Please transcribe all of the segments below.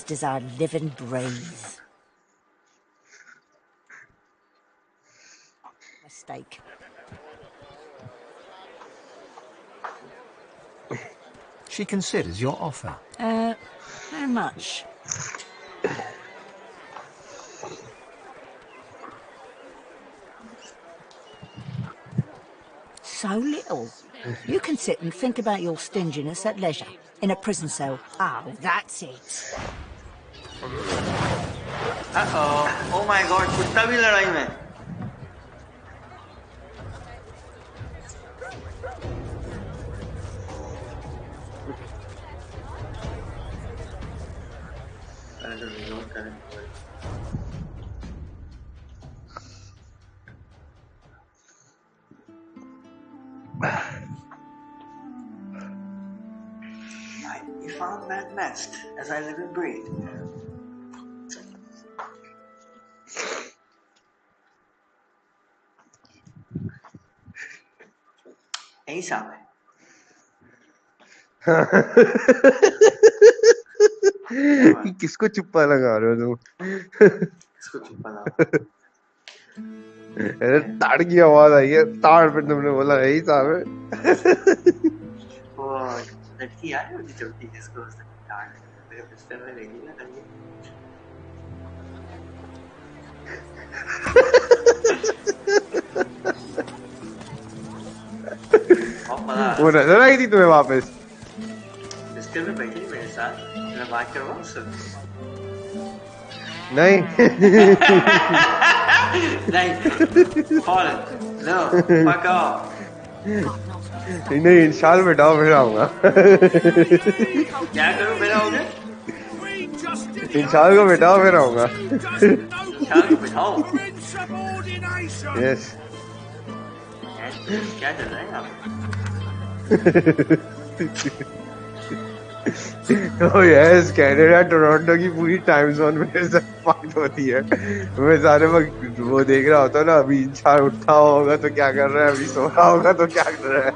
just as our living breathe. Mistake. She considers your offer. How much? So little. You can sit and think about your stinginess at leisure, in a prison cell. Oh, that's it. Uh-oh. Oh my god, कुत्ता भी लड़ाई में. You found that nest as I live and breathe. Hey, Sam. किसको चुप्पा लगा रहे हो तुम? किसको चुप्पा लगा? अरे ताड़ की आवाज आई है, ताड़ पे तुमने बोला यही साहब है। वो लड़की यार मुझे चलती जिसको ताड़ मेरे बिस्तर में लेगी ना कहीं। वो नजर आई थी तुम्हें वापस? बिस्तर में बैठी मेरे साथ, मैं बात करवाऊँ उससे? नहीं। नहीं, Holland, no, fuck off. नहीं, इंशाल बैठाओ फिर आऊँगा। क्या करूँ मेरा हो गया? इंशाल को बैठाओ फिर आऊँगा। इंशाल को बैठाओ? Yes. क्या चल रहा है यहाँ? Oh yes, कनाडा टोरंटो की पूरी टाइम जोन मेरे से फाइट होती है। मैं सारे वक्त वो देख रहा होता ना, अभी इंसान उठा होगा तो क्या कर रहा है, अभी सो रहा होगा तो क्या कर रहा है।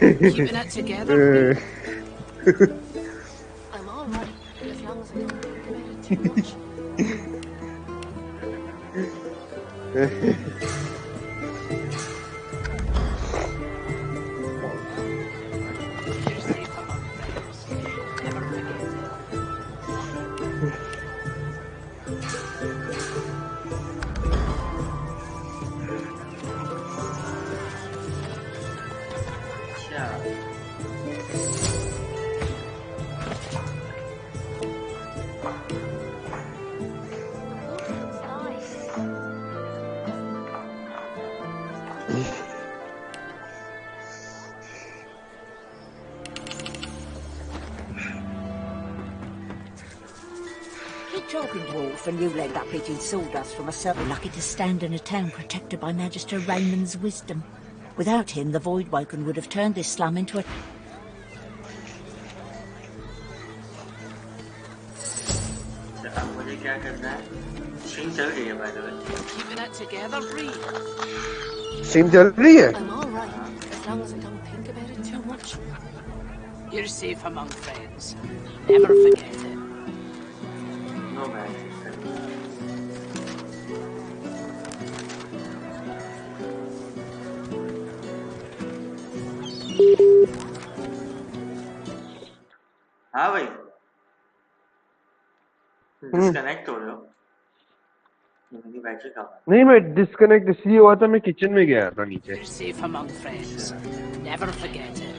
Keeping it together. I'm all right as long as I don't think about it too much. Talking dwarf and you'll end up eating sawdust from a circle. Lucky to stand in a town protected by Magister Raymond's wisdom. Without him, the Voidwoken would have turned this slum into a... Keeping it together, Bree. Stream चल रही है? I'm all right as long as I don't think about it too much. You're safe among friends. Never forget it. No man. हाँ भाई disconnect हो रहे हो? मेरी battery कम है। नहीं, मैं डिस्कनेक्ट इसलिए हुआ था, मैं किचन में गया था नीचे। You're safe among friends. Never forget it.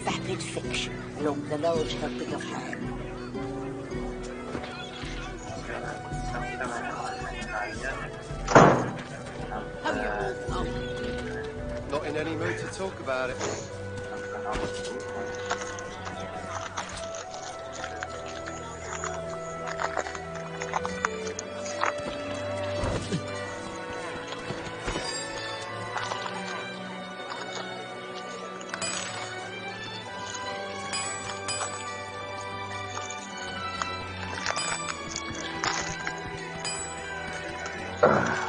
Vapid fiction along the large helping of hand. Not in any mood to talk about it.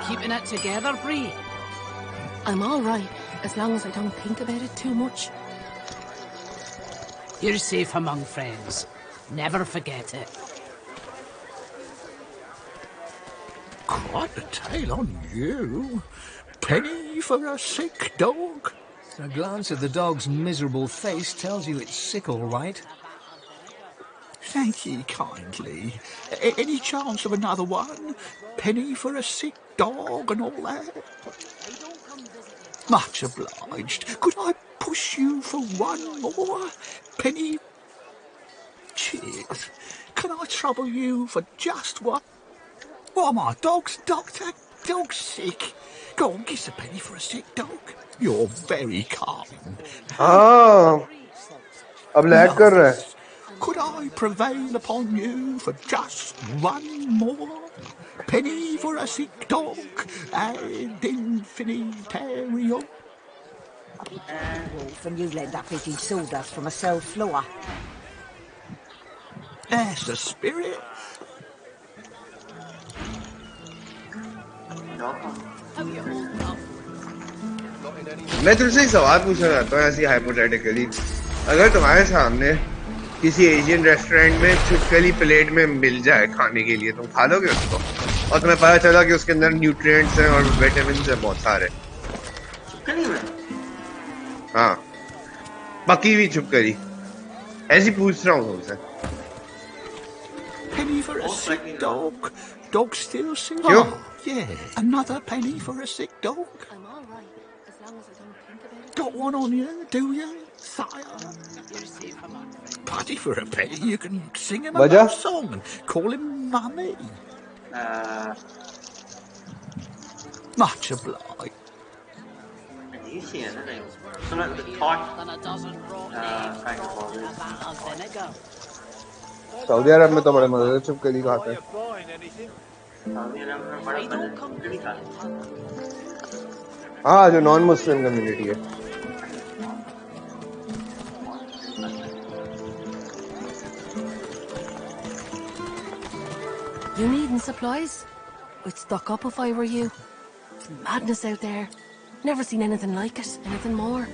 Keeping it together, Bree. I'm all right as long as I don't think about it too much. You're safe among friends. Never forget it. Quite a tale on you. Penny for a sick dog. A glance at the dog's miserable face tells you it's sick, all right. Thank ye kindly. Any chance of another one? Penny for a sick dog and all that? Much obliged. Could I push you for one more? Penny... Cheers. Can I trouble you for just one? What am I, dog's doctor? Dog's sick. Go on, kiss a penny for a sick dog. You're very kind. हाँ अब lag कर रहा है. Could I prevail upon you for just one more? Penny for a sick dog, and infinitarium. Wolf, and you'll end up eating sawdust from a cell floor. That's the spirit. मैं तुमसे एक सवाल पूछना चाहता हूँ ऐसी हाइपोथेटिकली. अगर तुम्हारे सामने किसी एशियन रेस्टोरेंट में छिपकली प्लेट में मिल जाए खाने के लिए, तुम खा लोगे उसको? और तुम्हें पता चला कि उसके अंदर न्यूट्रिएंट्स हैं और विटामिन्स हैं बहुत सारे. छिपकली में? हाँ, पकी हुई छिपकली. ऐसी पूछ रहा हूँ तुमसे. Penny for a sick dog. Dog still sick. Sure. Oh, yeah. Another penny for a sick dog. I'm all right, as long as I don't think about it. Got one on you, do you, sire? You're safe among friends. Buddy, for a penny, you can sing him a Baja? love song and call him mummy. Much obliged. अजीब सी है ना नहीं. सुना the thought Than a dozen rotten kind eggs of dropped in a bothers. vat of vinegar. Saudi Arab में तो बड़े मजे से छिपकली खाते हैं. सऊदी अरब में बड़ा I don't come छिपकली visit खाते you, Tattay. हाँ, जो नॉन मुस्लिम कम्युनिटी है. You needing supplies? I'd stock up if I were you. It's madness out there. Never seen anything like it, anything more.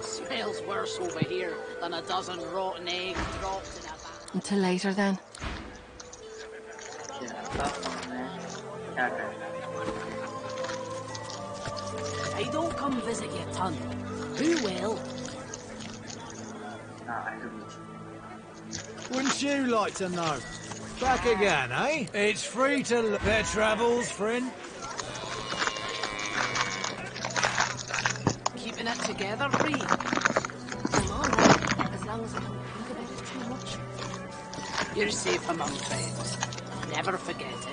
Smells worse over here than a dozen rotten eggs dropped in a vat. Until later then. क्या करना? I don't come visit you, ton. Who will? I don't. Wouldn't you like to know? Back again, eh? It's free to their travels, friend. Keeping it together, Bree? I'm all right, as long as I don't think about it too much. You're safe among friends. Never forget it.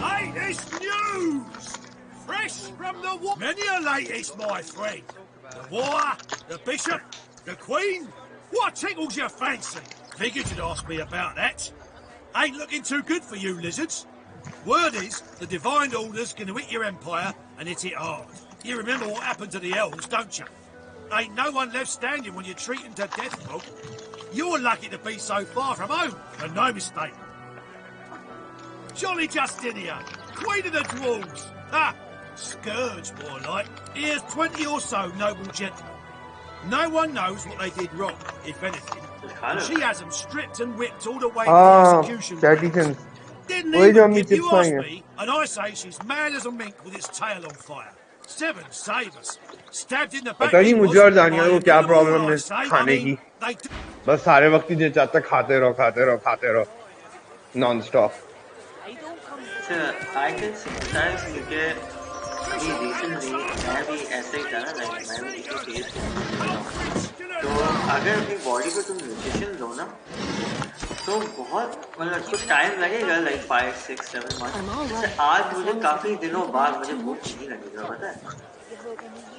Latest news! Fresh from the war. Many a latest, my friend. The war, the bishop, the queen. What tickles your fancy? Figured you'd ask me about that. Ain't looking too good for you, lizards. Word is, the Divine Order's gonna hit your empire and hit it hard. You remember what happened to the elves, don't you? Ain't no one left standing when you're treating to death, folk. You're lucky to be so far from home, and no mistake. Jolly Justinia, Queen of the Dwarves. Ha! Scourge, more like. Here's 20 or so noble gentlemen. No one knows what they did wrong, if anything. And she has them stripped and whipped all the way to the execution. Chatty Didn't वही जो even अम्मी give you chips ask खाएंगे. me, and I say she's mad as a mink with its tail on fire. Seven save us. Stabbed in the back. पता नहीं मुझे और जानिया को क्या प्रॉब्लम है I खाने mean, की. they do. बस सारे वक्त ही जो चाहता खाते रहो खाते रहो खाते रहो non stop. I don't come visit I can sympathize because अभी recently मैं भी ऐसे ही था ना, like मैं भी किसी फेज के तो अगर अपनी बॉडी को तुम न्यूट्रिशन दो ना तो बहुत मतलब कुछ टाइम लगेगा, like 5, 6, 7 months. जैसे आज मुझे काफी दिनों बाद मुझे भूख नहीं लगेगा, पता है?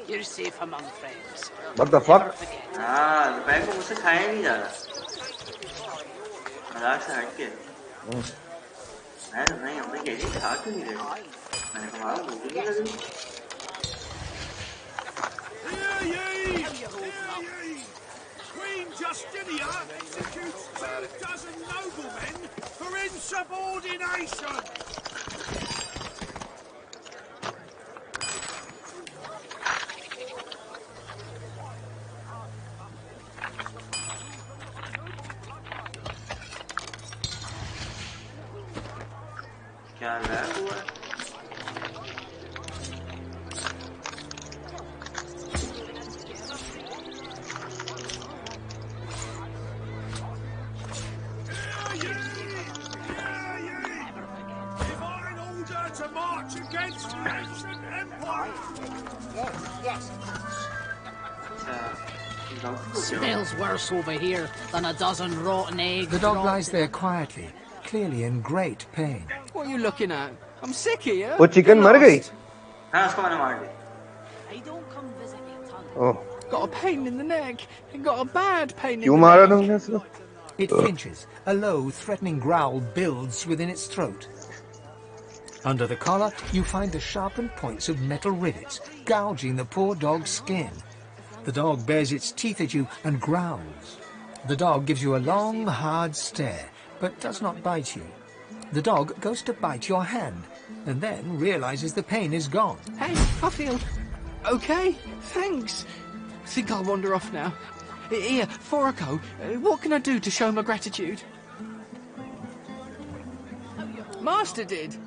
You're safe among friends. What the fuck? हाँ, दोपहर को मुझसे खाया नहीं जा रहा, मजाक से हटके। मैं अपने कह रही खा क्यों नहीं रही? मैंने कहा भूख नहीं लगी। Queen Justinia executes 24 noblemen for insubordination. क्या लैग हुआ? To march against the ancient empire. Yes. Smells worse over here than a dozen rotten eggs. The dog lies there quietly, clearly in great pain. What are you looking at? I'm sick here. वो chicken मर गई? हाँ, उसको मैंने मार दिया। I don't come visit me, Oh. Got a pain in the neck. Got a bad pain in the क्यों neck. मारा तुमने इसको? It flinches. A low, threatening growl builds within its throat. Under the collar, you find the sharpened points of metal rivets, gouging the poor dog's skin. The dog bares its teeth at you and growls. The dog gives you a long, hard stare, but does not bite you. The dog goes to bite your hand, and then realizes the pain is gone. Hey, I feel okay. Thanks. Think I'll wander off now. Here, before I go, what can I do to show my gratitude? Master did.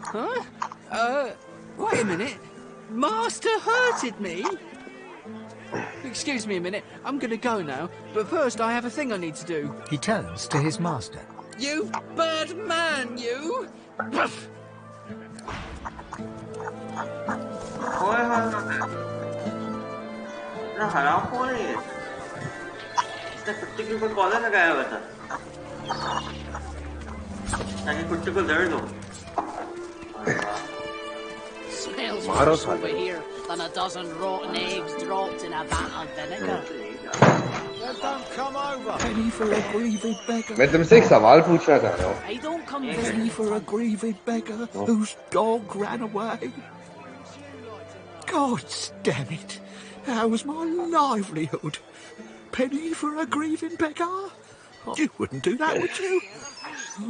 Huh? Wait a minute. Master hurted me? Excuse me a minute. I'm gonna go now, but first I have a thing I need to do. He turns to his master. You bad man, you! ओए ना हराम कौन है ये? इसने कुत्ते के ऊपर कॉलर लगाया हुआ था ताकि कुत्ते को दर्द हो। Smells worse over here than a dozen rotten eggs dropped in a vat of vinegar. Don't come over. Penny for a grieved beggar. मैं तुमसे एक सवाल पूछना चाह रहा हूँ। I don't come visit Penny me. for a grieved beggar whose dog ran away. God damn it. That was my livelihood. Penny for a grieving beggar? You wouldn't do that, would you?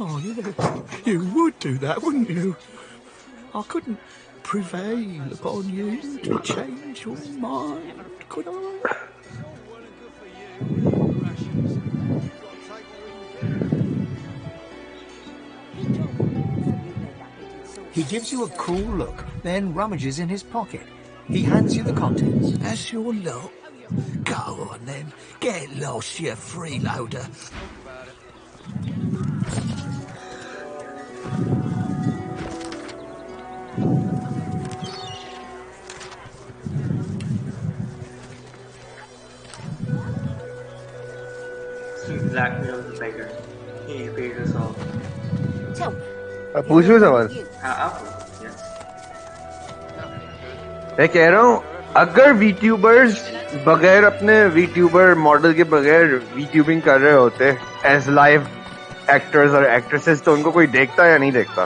Oh, yeah. You would do that, wouldn't you? I couldn't prevail upon you to change your mind, could I? He gives you a cool look, then rummages in his pocket. He hands you the contents. That's your lot. Go on then. Get lost, you freeloader. He blackmailed the beggar. He paid us off. Tell me. पूछो सवाल। हाँ आप yes. मैं कह रहा हूँ अगर वीट्यूबर्स बगैर अपने वीट्यूबर मॉडल के बगैर वीट्यूबिंग कर रहे होते एज लाइव एक्टर्स और एक्ट्रेसेस तो उनको कोई देखता या नहीं देखता?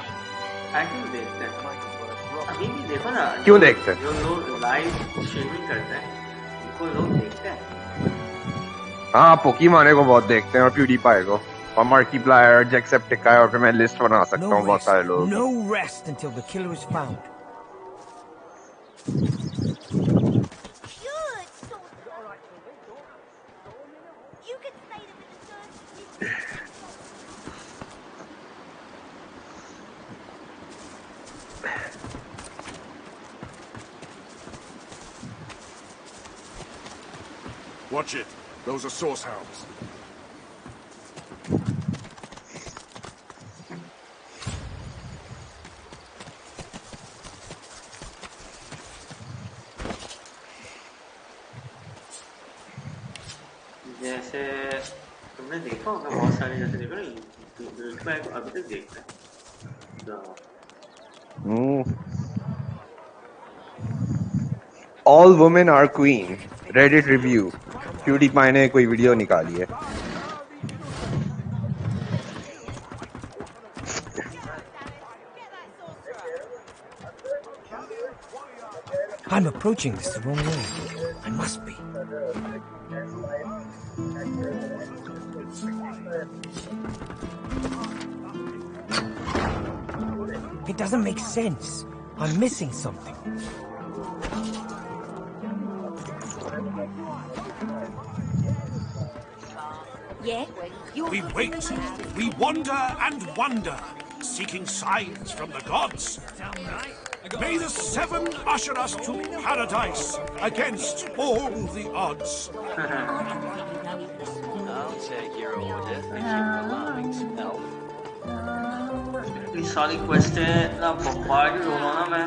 एक्टिंग देखते हैं अभी भी देखो ना क्यों देखते हैं? जो लोग लाइव स्ट्रीमिंग करते हैं उनको लोग देखते हैं। हाँ पोकीमोन को बहुत देखते हैं और प्यूडीपाई को और मार्किप्लायर जैक्सेप्टिकाई और फिर मैं लिस्ट बना सकता हूँ बहुत सारे लोग। No rest until the killer is found. Watch it. Those are source hounds. तुमने देखा होगा बहुत सारे जैसे देखो ना यूट्यूब अभी तक देखते हैं All women are queen. Reddit review. PewDiePie ने कोई वीडियो निकाली है. I'm approaching this the wrong way. I must be. It doesn't make sense. I'm missing something. Yeah? We wait, we wander and wonder, seeking signs from the gods. May the seven usher us to paradise against all the odds. I'll take your order. Thank you for allowing some help. इतनी सारी quest है ना bombard हो रहा ना मैं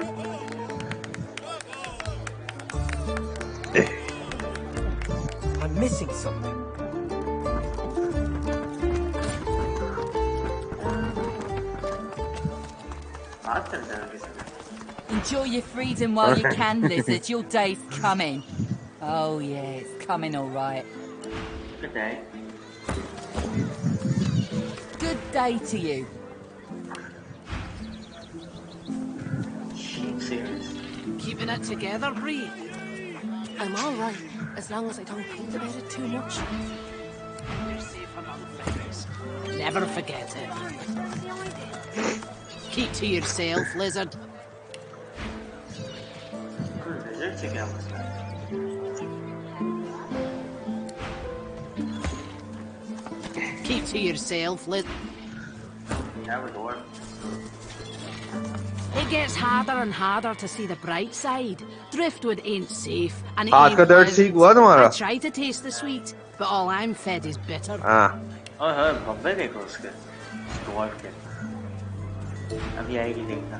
I'm missing something. बात करता है किसी Enjoy your freedom while you can, lizard. Your day's coming. Oh yeah, it's coming all right. Good day. Good day to you. Serious? Keeping it together, Bree? I'm all right, as long as I don't think about it too much. You're safe among friends. Never forget it. Keep to yourself, lizard. Lizard से क्या मसला है? Keep to yourself, lizard. Never door. It gets harder and harder to see the bright side. Driftwood ain't safe, and it हाथ ain't का दर्द pleasant. ठीक हुआ तुम्हारा? I try to taste the sweet, but all I'm fed is bitter. हाँ. हाँ बम्बे देखो उसके डॉल्फ के अभी आएगी देखना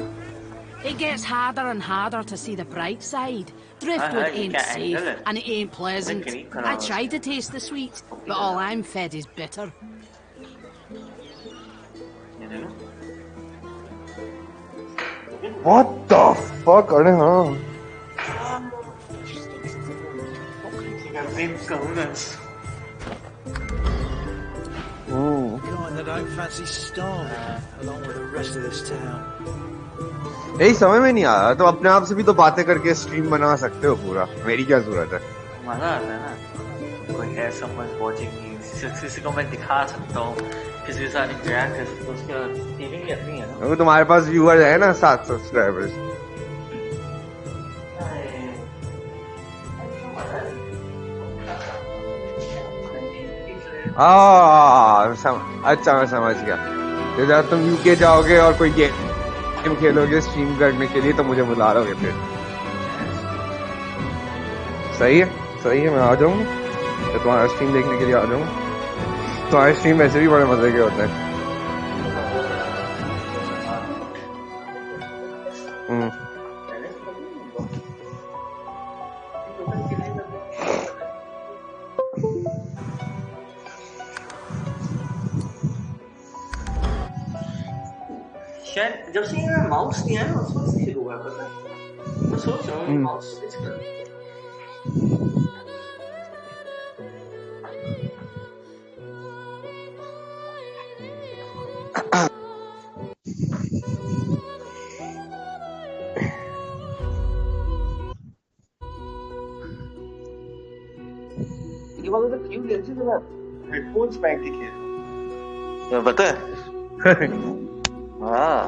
It gets harder and harder to see the bright side. Driftwood ain't safe, and it ain't pleasant. I try to taste the sweet, but all I'm fed is bitter. What the fuck? अरे हाँ. Kind that don't fancy starving along with the rest of this town. यही समझ में नहीं आया तो अपने आप से भी तो बातें करके स्ट्रीम बना सकते हो पूरा. मेरी क्या जरूरत है? मजा आता है ना कोई है someone watching me किसी को मैं दिखा सकता हूँ किसी के साथ इंटरैक्ट कर सकता हूँ उसका फीलिंग ही अपनी है ना तो तुम्हारे पास व्यूअर है ना 7 सब्सक्राइबर्स अच्छा मैं समझ गया तो जब तुम यूके जाओगे और कोई गेम खेलोगे स्ट्रीम करने के लिए तो मुझे बुला लोगे फिर सही है मैं आ जाऊंगा तो तुम्हारा स्ट्रीम देखने के लिए आ जाऊंगा तुम्हारे स्ट्रीम वैसे भी बड़े मजे के होते हैं शायद जब से ये माउस नहीं आया ना उस वक्त से शुरू हुआ पता है मैं सोच रहा हूँ माउस स्विच कर ये वाला तो क्यों लेते थे ना हेडफोन्स पहन के खेल क्या पता है हाँ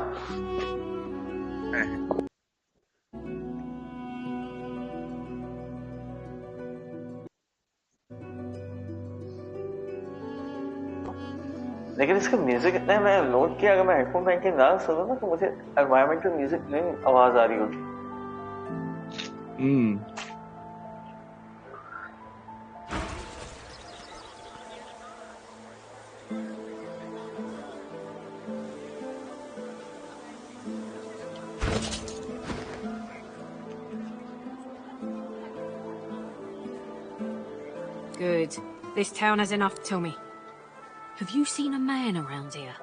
लेकिन इसका म्यूजिक इतना है मैं नोट किया अगर मैं हेडफोन पहन के ना सुनूं ना तो मुझे एनवायरमेंटल म्यूजिक में आवाज आ रही होगी Good. This town has enough to me. Have you seen a man around here?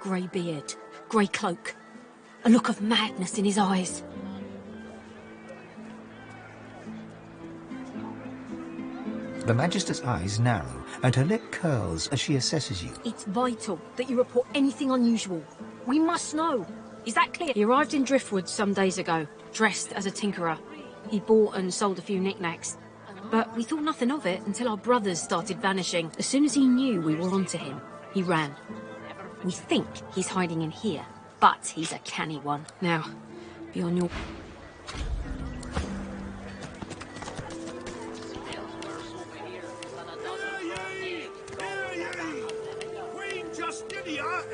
Grey beard, grey cloak, a look of madness in his eyes. The Magister's eyes narrow and her lip curls as she assesses you. It's vital that you report anything unusual. We must know. Is that clear? He arrived in Driftwood some days ago, dressed as a tinkerer. He bought and sold a few knickknacks. But we thought nothing of it until our brothers started vanishing. As soon as he knew we were onto him, he ran. We think he's hiding in here, but he's a canny one. Now, be on your...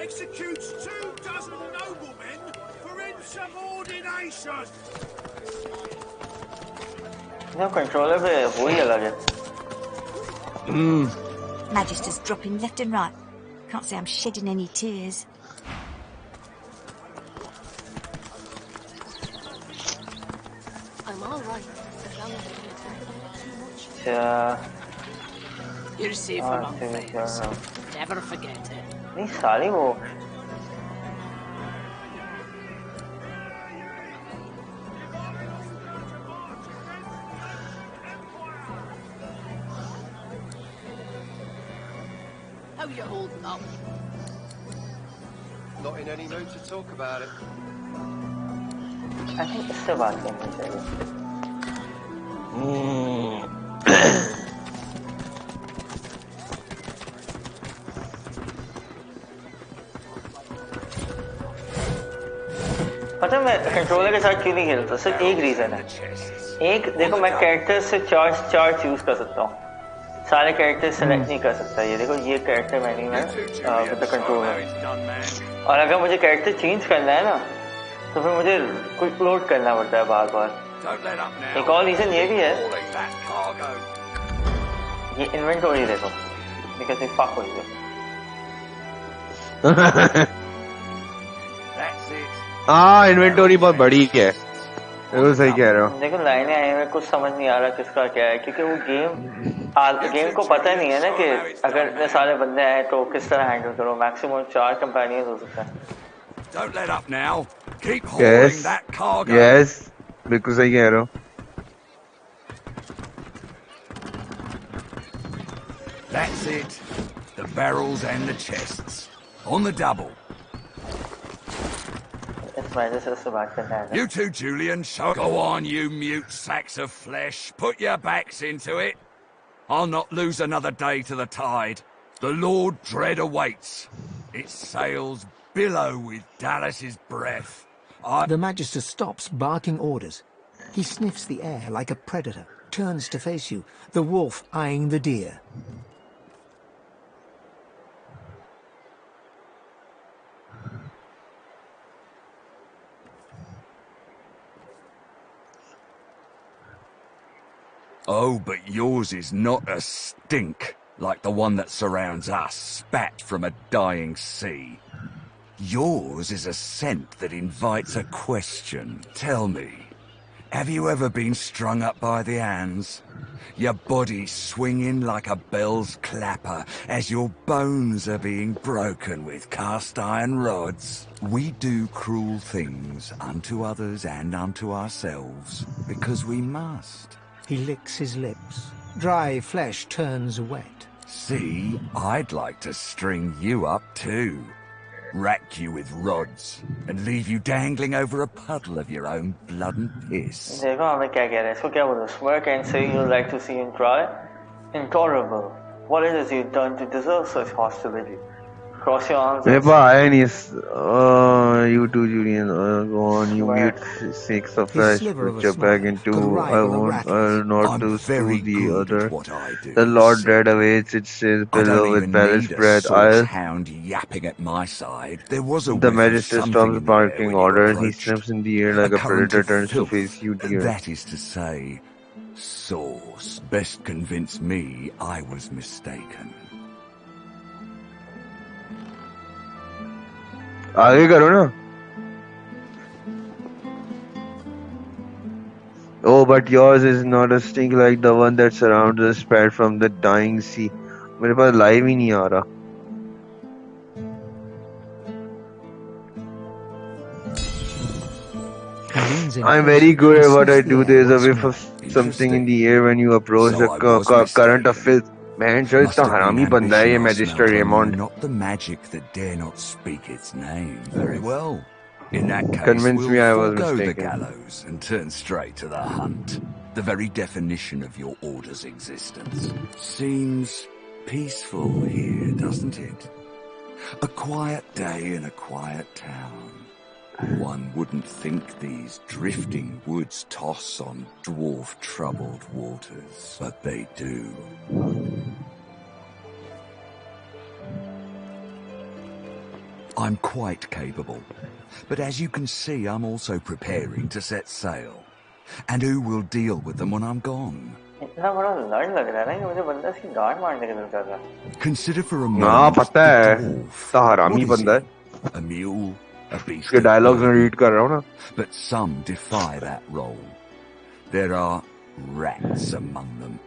Executes 24 noblemen for insubordination. No controller पे वही अलग है. Magister's dropping left and right. Can't say I'm shedding any tears. I'm all right. Yeah. You're safe enough, thanks. Never forget it. नहीं साली वो How you holding up? Not in any mood to talk about it. I think इससे बात करनी चाहिए. पता है मैं कंट्रोलर के साथ क्यों नहीं खेलता? सिर्फ एक रीजन है. एक देखो मैं कैरेक्टर से चार चूज कर सकता हूँ. सारे कैरेक्टर सेलेक्ट नहीं कर सकता. ये देखो ये कैरेक्टर मैंने विद द कंट्रोलर. और अगर मुझे कैरेक्टर चेंज करना है ना तो फिर मुझे कुछ लोड करना पड़ता है बार बार. एक और रीजन ये भी है. ये इन्वेंटरी देखो बिकॉज़ ये फक हो गया. हाँ इन्वेंटरी बहुत बड़ी है. बिल्कुल सही कह रहे हो. देखो लाइनें आई हैं कुछ समझ नहीं आ रहा किसका क्या है क्योंकि वो गेम को पता नहीं है ना कि अगर इतने सारे बंदे आए तो किस तरह हैंडल करो. मैक्सिमम 4 कंपेनियंस हो सकता है. Don't let up now. Keep hauling that cargo. Yes. बिल्कुल सही कह रहे हो. That's it. The barrels and the chests on the double. You too, Julian. So go on, you mute sacks of flesh. Put your backs into it. I'll not lose another day to the tide. The Lord Dread awaits. Its sails billow with Dallas's breath. The Magister stops, barking orders. He sniffs the air like a predator, turns to face you, the wolf eyeing the deer. Oh, but yours is not a stink like the one that surrounds us, spat from a dying sea. Yours is a scent that invites a question. Tell me, have you ever been strung up by the hands? Your body swinging like a bell's clapper as your bones are being broken with cast iron rods. We do cruel things unto others and unto ourselves because we must. He licks his lips. Dry flesh turns wet. See, I'd like to string you up too. Rack you with rods and leave you dangling over a puddle of your own blood and piss. देखो हमें क्या कह रहे हैं. इसको क्या बोलूं? Smirk and say you'd like to see him try. Intolerable. What is it you've done to deserve such hostility? Cross your arms. You too, Julian. Go on, you mute snakes of flesh. Put your bag into. I'll not do screw the other. The Lord Dread awaits its pillow with balanced bread. Hound yapping at my side. There was a the Magister stops barking orders. He sniffs in the air like a predator turns to face you, dear. That is to say, Sauce best convince me I was mistaken. आगे करो ना. Oh, but yours is not a stink like the one that surrounds us, spat from the dying sea. मेरे पास live ही नहीं आ रहा. I'm very good at what I do. There's a whiff of something in the air when you approach the current of filth. Man, जो इतना हरामी बंदा है ये Magister Raymond. Not the magic that dare not speak its name. Very well. In that case, Convince me I we'll was forgo the mistaken. gallows and turn straight to the hunt. The very definition of your order's existence. Seems peaceful here, doesn't it? A quiet day in a quiet town. One wouldn't think these drifting woods toss on dwarf-troubled waters, but they do. I'm quite capable, but as you can see, I'm also preparing to set sail. And who will deal with them when I'm gone? Consider for a moment पता है हरामी बंदा है a mule, a beast उसके dialogues में read कर रहा हूँ ना but some defy that role. There are rats among them,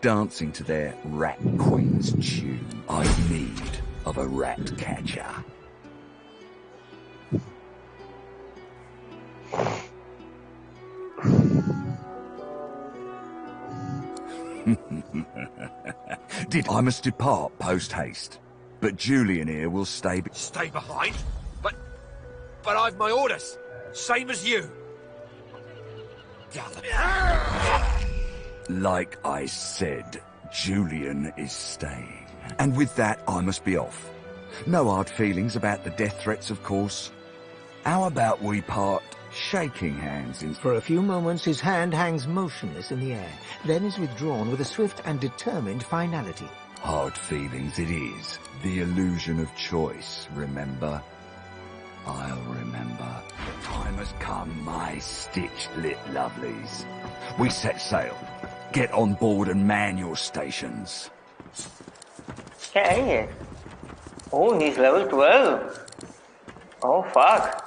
dancing to their rat queen's tune. I've need of a rat catcher. I must depart post-haste, but Julian here will stay... Stay behind? But I've my orders. Same as you. Like I said, Julian is staying. And with that, I must be off. No hard feelings about the death threats, of course. How about we part shaking hands in... For a few moments, his hand hangs motionless in the air, then is withdrawn with a swift and determined finality. Hard feelings it is. The illusion of choice, remember? I'll remember. Time has come, my stitch-lit lovelies. We set sail. Get on board and man your stations. Okay. Oh, he's level 12. Oh, fuck.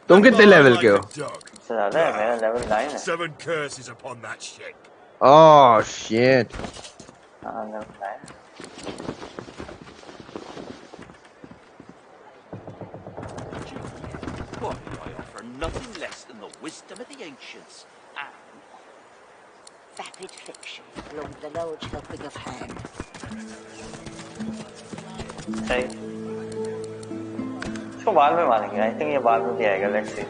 तुम कितने level के हो? ज़्यादा है मेरा level 9 है. 7 curses upon that ship. Oh shit. हाँ level 9. Why, I offer nothing less than the wisdom of the ancients and vapid fiction along with the large helping of ham. सही. इसको बाद में मारेंगे. I think ये बाद में भी आएगा. Let's see.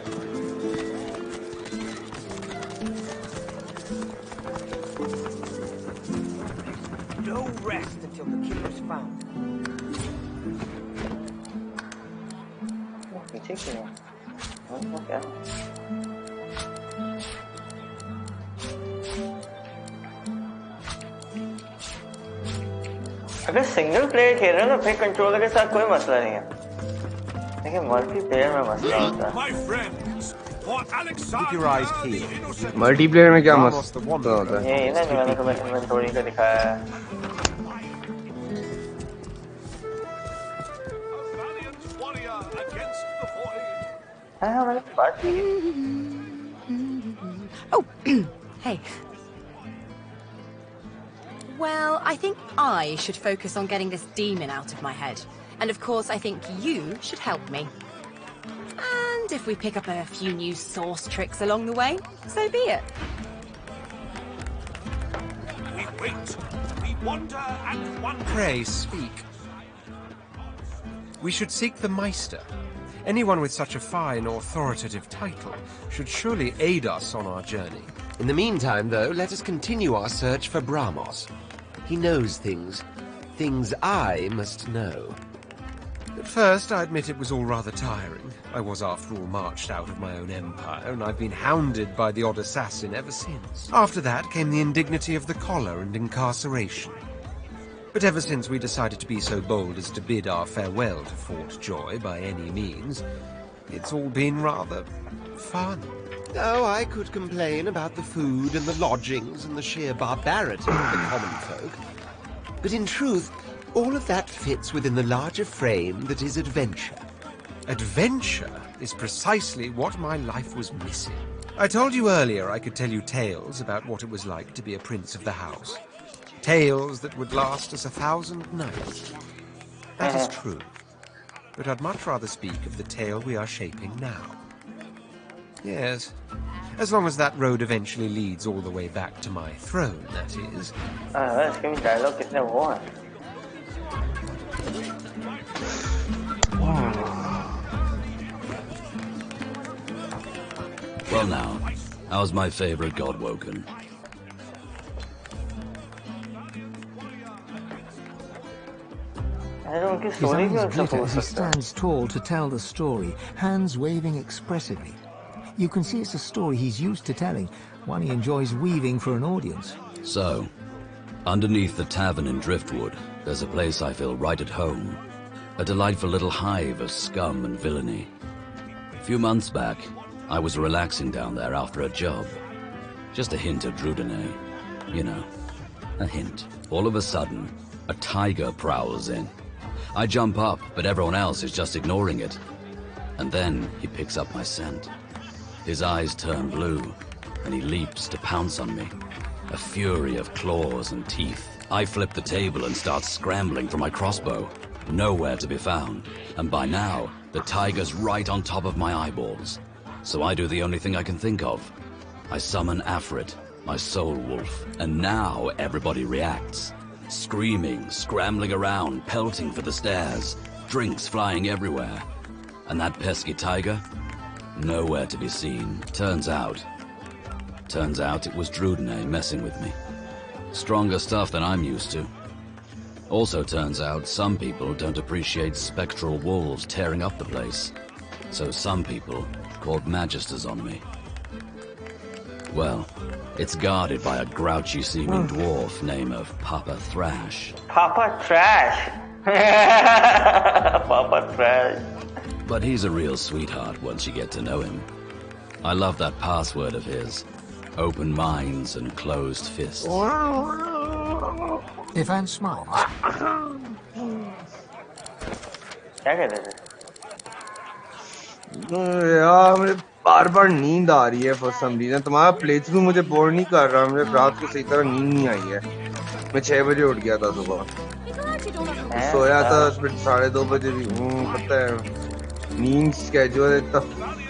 No rest until the killer's found. पीछे क्यों? वो क्या? अगर सिंगल प्लेयर खेल रहे हो ना फिर कंट्रोलर के साथ कोई मसला नहीं है. लेकिन मल्टीप्लेयर में मसला होता है. Keep your eyes peeled. Multiplayer में क्या मसला होता है? ये ना जो मैंने तुम्हें इन्वेंटरी का दिखाया है. हाँ मैंने बात की. Oh, hey. Well, I think I should focus on getting this demon out of my head. And of course, I think you should help me. And if we pick up a few new source tricks along the way, so be it. We wait, we wander and wonder. Pray, speak. We should seek the Meister. Anyone with such a fine, authoritative title should surely aid us on our journey. In the meantime, though, let us continue our search for Bramos. He knows things I must know. At first, I admit it was all rather tiring. I was, after all, marched out of my own empire, and I've been hounded by the odd assassin ever since. After that came the indignity of the collar and incarceration. But ever since we decided to be so bold as to bid our farewell to Fort Joy by any means, it's all been rather fun. Oh, I could complain about the food and the lodgings and the sheer barbarity of the common folk. But in truth, all of that fits within the larger frame that is adventure. Adventure is precisely what my life was missing. I told you earlier I could tell you tales about what it was like to be a prince of the house. Tales that would last us 1,000 nights. That is true. but I'd much rather speak of the tale we are shaping now. Yes, as long as that road eventually leads all the way back to my throne, that is. इसके भी dialogue कितने वो हैं? Well now, how's my favorite god woken? His eyes glitter as he stands tall to tell the story, hands waving expressively. You can see it's a story he's used to telling, one he enjoys weaving for an audience. So, underneath the tavern in Driftwood, there's a place I feel right at home. A delightful little hive of scum and villainy. A few months back, I was relaxing down there after a job. Just a hint of Drudenay. You know, a hint. All of a sudden, a tiger prowls in. I jump up, but everyone else is just ignoring it. And then he picks up my scent. His eyes turn blue, and he leaps to pounce on me. A fury of claws and teeth. I flip the table and start scrambling for my crossbow. Nowhere to be found. And by now, the tiger's right on top of my eyeballs. So I do the only thing I can think of. I summon Afrit, my soul wolf, and now everybody reacts. Screaming, scrambling around, pelting for the stairs, drinks flying everywhere. And that pesky tiger? Nowhere to be seen. Turns out it was Drudenay messing with me. Stronger stuff than I'm used to. Also turns out some people don't appreciate spectral wolves tearing up the place. So some people called magisters on me. Well, it's guarded by a grouchy-seeming dwarf named of Papa Thrash. Papa Trash! Papa Trash. But he's a real sweetheart once you get to know him. I love that password of his. Open minds and closed fists. Ivan smiles. क्या कहते थे? यार मुझे बार-बार नींद आ रही है for some reason. तुम्हारा प्लेथ्रू मुझे बोर नहीं कर रहा. मुझे रात को सही तरह नींद नहीं आई है. मैं 6 बजे उठ गया था सुबह. सोया था फिर 2:30 बजे भी. पता है नींद schedule इतना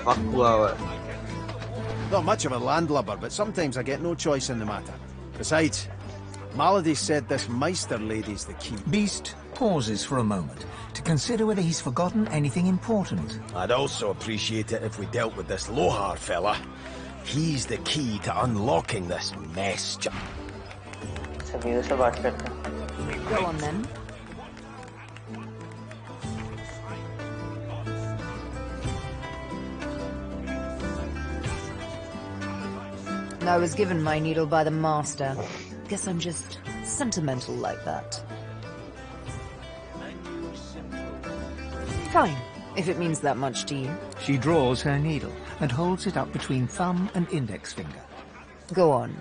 fuck हुआ है. Not much of a landlubber, but sometimes I get no choice in the matter. Besides, Malady said this Meister lady's the key. Beast pauses for a moment to consider whether he's forgotten anything important. I'd also appreciate it if we dealt with this Lohar fella. He's the key to unlocking this mess. Go on then. I was given my needle by the master. Guess I'm just sentimental like that. Fine, if it means that much to you. She draws her needle and holds it up between thumb and index finger. Go on.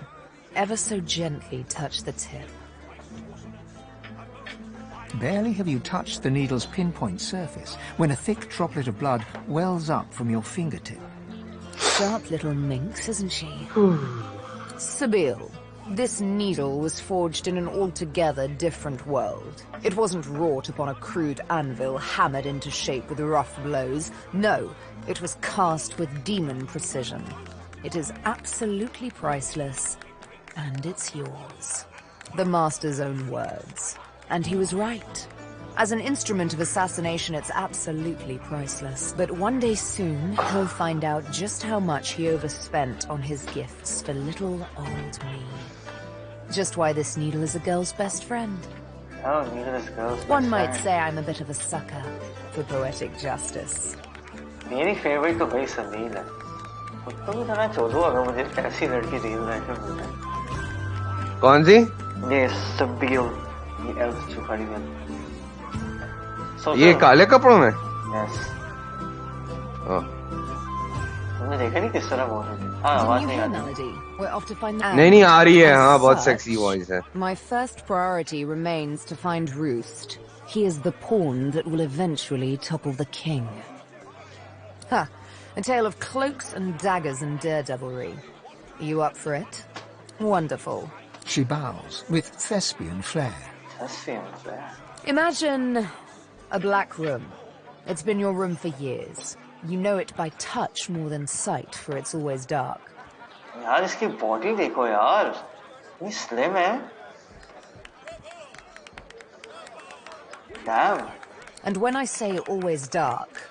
Ever so gently touch the tip. Barely have you touched the needle's pinpoint surface when a thick droplet of blood wells up from your fingertip. Sharp little minx, isn't she? Sabine, this needle was forged in an altogether different world. It wasn't wrought upon a crude anvil hammered into shape with rough blows. No, it was cast with demon precision. It is absolutely priceless, and it's yours. The master's own words. And he was right. As an instrument of assassination, it's absolutely priceless. But one day soon, he'll find out just how much he overspent on his gifts for little old me. Just why this needle is a girl's best friend. Oh, needle is girl's best One might friend. say I'm a bit of a sucker for poetic justice. मेरी favorite तो भाई सबील है. उसको भी थोड़ा छोड़ो अगर मुझे ऐसी लड़की रियल लाइफ में मिल जाए. कौन सी? ये सबील, ये एल्फ चुखाड़ी वाली. ये काले कपड़ों में? Yes. तुमने देखा नहीं किस तरह बोल रही थी? हाँ आवाज नहीं आती. We're off to find नहीं आ रही है. हाँ बहुत sexy voice है. My first priority remains to find Roost. He is the pawn that will eventually topple the king. Ha! A tale of cloaks and daggers and daredevilry. You up for it? Wonderful. She bows with thespian flair. Thespian flair. Imagine a black room. It's been your room for years. You know it by touch more than sight, for it's always dark. यार इसकी body देखो यार, ये slim है. Damn. And when I say always dark,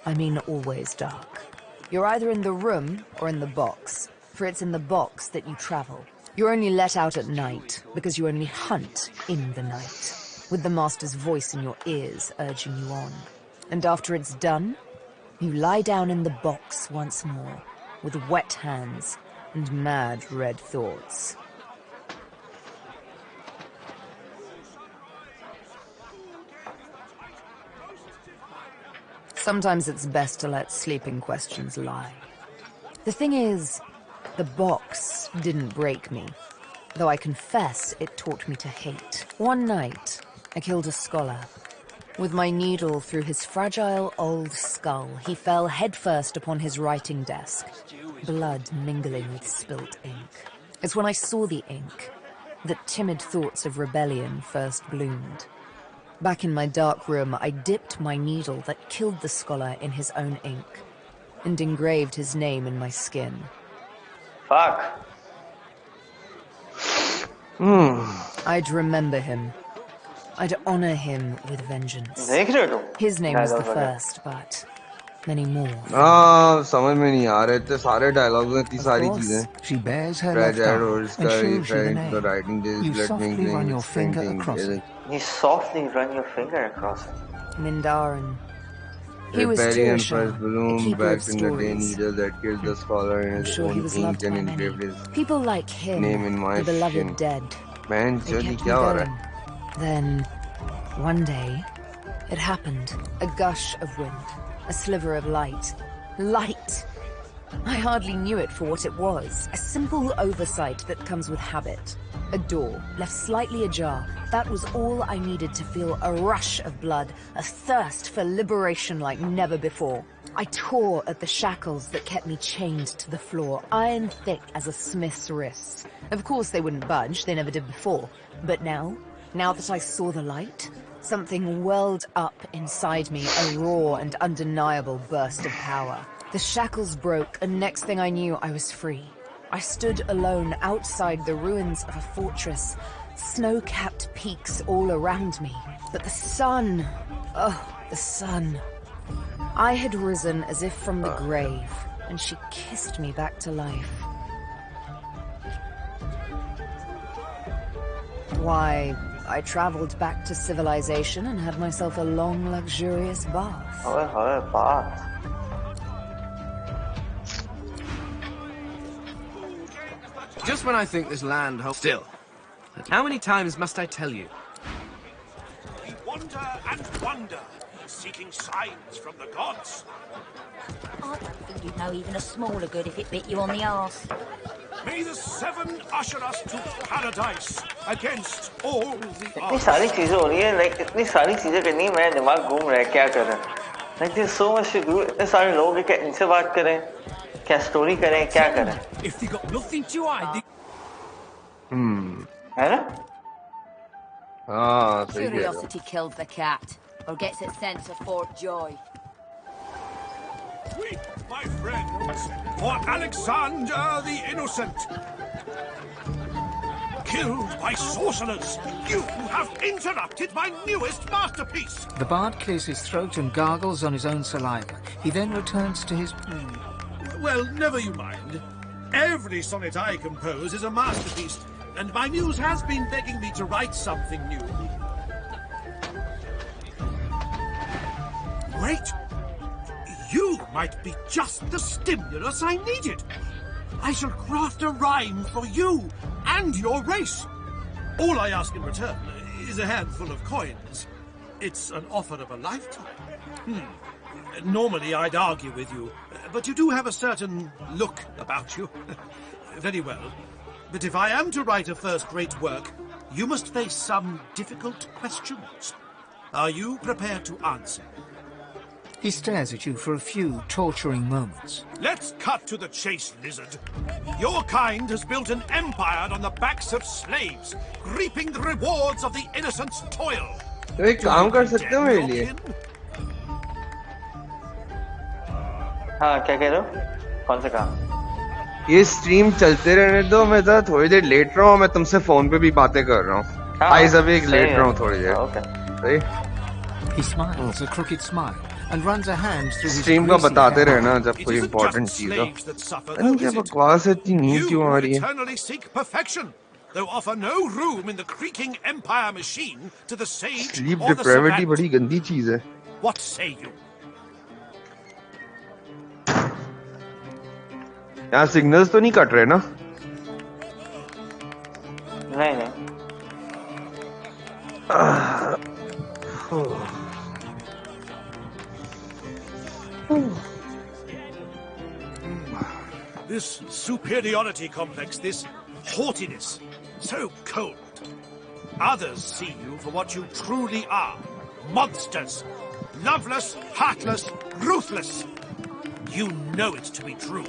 I mean always dark. You're either in the room or in the box, for it's in the box that you travel. You're only let out at night, because you only hunt in the night, with the master's voice in your ears urging you on. And after it's done, you lie down in the box once more, with wet hands and mad red thoughts. Sometimes it's best to let sleeping questions lie. The thing is, the box didn't break me, though I confess it taught me to hate. One night, I killed a scholar. With my needle through his fragile old skull, he fell headfirst upon his writing desk, blood mingling with spilt ink. It's when I saw the ink that timid thoughts of rebellion first bloomed. Back in my dark room, I dipped my needle that killed the scholar in his own ink and engraved his name in my skin. Fuck. I'd remember him. I'd honor him with vengeance. His name was the first, but many more. समझ में नहीं आ रहे इतने सारे dialogues में इतनी सारी चीजें. She bears her left arm and shows you the name. You softly run your finger across it. You softly run your finger across it. Mindarin. He was Jewish, a keeper of stories. That killed the scholar in his own ink and engraved his people like him, name in my the beloved skin. dead. Man, They kept me going. Then, one day, it happened. A gush of wind, a sliver of light. Light! I hardly knew it for what it was. A simple oversight that comes with habit. A door, left slightly ajar. That was all I needed to feel a rush of blood, a thirst for liberation like never before. I tore at the shackles that kept me chained to the floor, iron thick as a smith's wrists. Of course they wouldn't budge, they never did before. But now that I saw the light, something welled up inside me, a raw and undeniable burst of power. The shackles broke, and next thing I knew, I was free. I stood alone outside the ruins of a fortress, snow-capped peaks all around me. But the sun, oh, the sun. I had risen as if from the grave, and she kissed me back to life. Why, I traveled back to civilization and had myself a long, luxurious bath. Bath. Just when I think this land holds... Still. How many times must I tell you? We wander and wonder, seeking signs from the gods. I don't think you'd know even a smaller good if it bit you on the arse. May the seven usher us to paradise against all the इतनी सारी चीजें हो रही हैं, like इतनी सारी चीजें करनी है, मेरा दिमाग घूम रहा है क्या करें. Like there's so much to do. इतने सारे लोग हैं, क्या इनसे बात करें, क्या स्टोरी करें, क्या करें. If they got nothing to hide. है ना? हाँ सही है. Curiosity kills the cat, or gets its sense of Fort Joy. Weep, my friends, for Alexander the Innocent. Killed by sorcerers, you have interrupted my newest masterpiece. The bard clears his throat and gargles on his own saliva. He then returns to his... Well, never you mind. Every sonnet I compose is a masterpiece, and my muse has been begging me to write something new. Wait! You might be just the stimulus I needed. I shall craft a rhyme for you and your race. All I ask in return is a handful of coins. It's an offer of a lifetime. Normally I'd argue with you, but you do have a certain look about you. Very well. But if I am to write a first-rate work, you must face some difficult questions. Are you prepared to answer? He stares at you for a few torturing moments. Let's cut to the chase, lizard. Your kind has built an empire on the backs of slaves, reaping the rewards of the innocent's toil. तो एक काम कर सकते हो मेरे लिए? हाँ क्या कह रहे हो? कौन सा काम? ये स्ट्रीम चलते रहने दो, मैं जरा थोड़ी देर लेट रहा हूँ, मैं तुमसे फोन पे भी बातें कर रहा हूँ। आई सभी लेट रहा हूँ थोड़ी देर। सही? He smiles a crooked smile and runs a hand through his stream का बताते रहना जब कोई इम्पोर्टेंट चीज हो। अरे क्या बकवास है, इतनी नींद क्यों आ रही है? Eternally seek perfection, though offer no room in the creaking empire machine to the sage Sleep or the depravity savant. बड़ी गंदी चीज है। What say you? यहाँ सिग्नल्स तो नहीं कट रहे ना? नहीं नहीं। This superiority complex, this haughtiness, so cold. Others see you for what you truly are. Monsters. Loveless, heartless, ruthless. You know it to be true.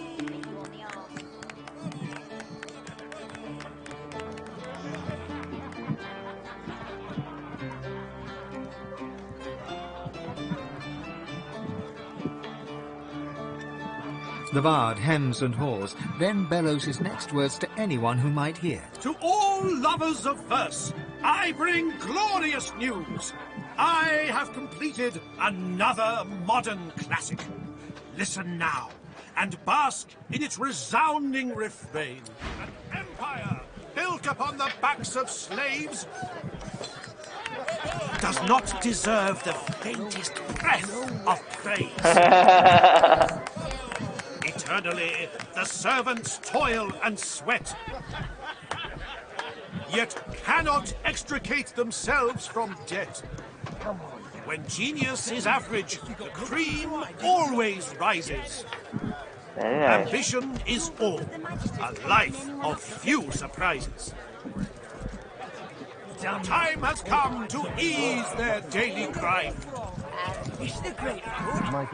The bard hems and haws, then bellows his next words to anyone who might hear. To all lovers of verse, I bring glorious news. I have completed another modern classic. Listen now, and bask in its resounding refrain. An empire built upon the backs of slaves does not deserve the faintest breath of praise. Eternally, the servants toil and sweat, yet cannot extricate themselves from debt. When genius is average, the cream always rises. Ambition is all, a life of few surprises. Time has come to ease their daily grind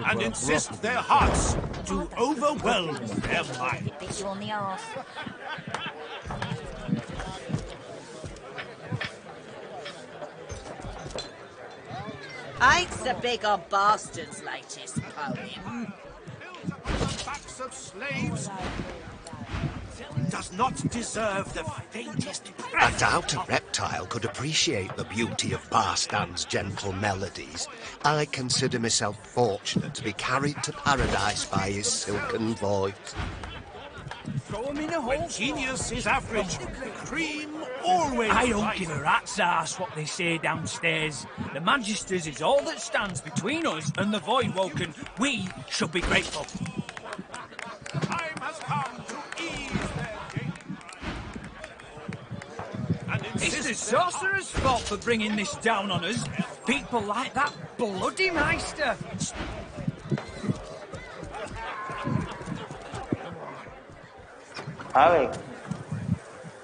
and insist their hearts to overwhelm their minds. Ain't the bigger bastard's latest poem. Backs of slaves does not deserve the faintest I doubt a reptile could appreciate the beauty of Barstan's gentle melodies. I consider myself fortunate to be carried to paradise by his silken voice. When genius is average, the cream always I don't rises. give a rat's ass what they say downstairs. The Magisters is all that stands between us and the Voidwoken. We should be grateful. Time has come to ease their It's the Sorcerer's fault for bringing this down on us. People like that bloody Meister. हाँ भाई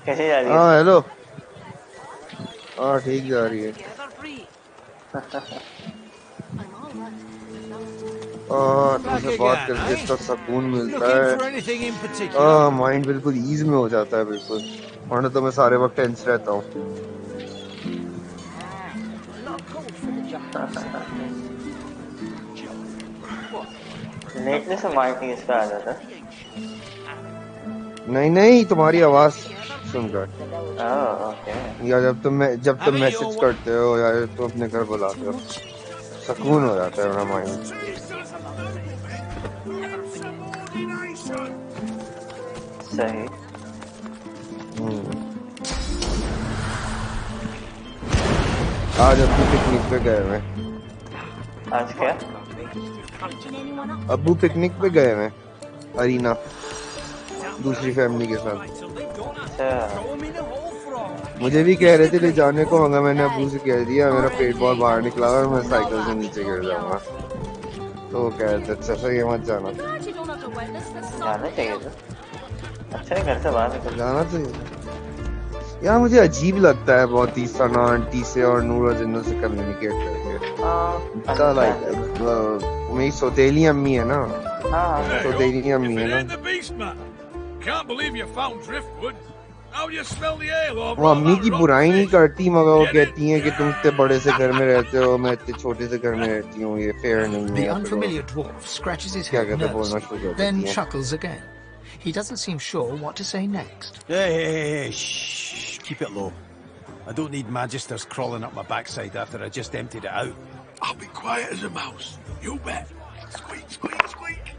कैसे जा रही है? हाँ hello. हाँ ठीक जा रही है। तुमसे बात करके इतना सुकून मिलता है। माइंड बिल्कुल ईज में हो जाता है बिल्कुल। वरना तो मैं सारे वक्त टेंस रहता हूँ। नेटने से माइक नहीं इसका आ जाता। नहीं नहीं तुम्हारी आवाज सुनकर। ओके। या जब तुम मैसेज करते हो या तुम अपने घर बुलाते हो सुकून हो जाता है मेरा माइंड। सही। आज अब्बू पिकनिक पे गए हुए। आज क्या? अब्बू पिकनिक पे गए हुए अरीना दूसरी फैमिली के साथ। मुझे भी कह रहे थे ले जाने को, मगर मैंने अब्बू से कह दिया मेरा पेट बहुत बाहर निकला और मैं साइकिल से नीचे गिर जाऊंगा। तो वो कह रहे थे अच्छा सही है मत जाना। जाना चाहिए था। अच्छा घर से बाहर निकल जाना चाहिए। यार मुझे अजीब लगता है बहुत ही सना आंटी से और नूर और जिन्नू से कम्युनिकेट करके। लाइक मेरी सौतेली अम्मी है ना। सौतेली अम्मी है ना। Can't believe you found driftwood. How do you smell the ale? Or वो अम्मी की बुराई नहीं करती मगर वो कहती हैं कि तुम इतने बड़े से घर में रहते हो मैं इतने छोटे से घर में रहती हूँ ये फेयर नहीं है. The unfamiliar dwarf scratches his क्या head कहते बोलना nervously, शुरू कर then देती हैं. chuckles again. He doesn't seem sure what to say next. Hey, shh, keep it low. I don't need magisters crawling up my backside after I just emptied it out. I'll be quiet as a mouse. You bet. Squeak, squeak, squeak.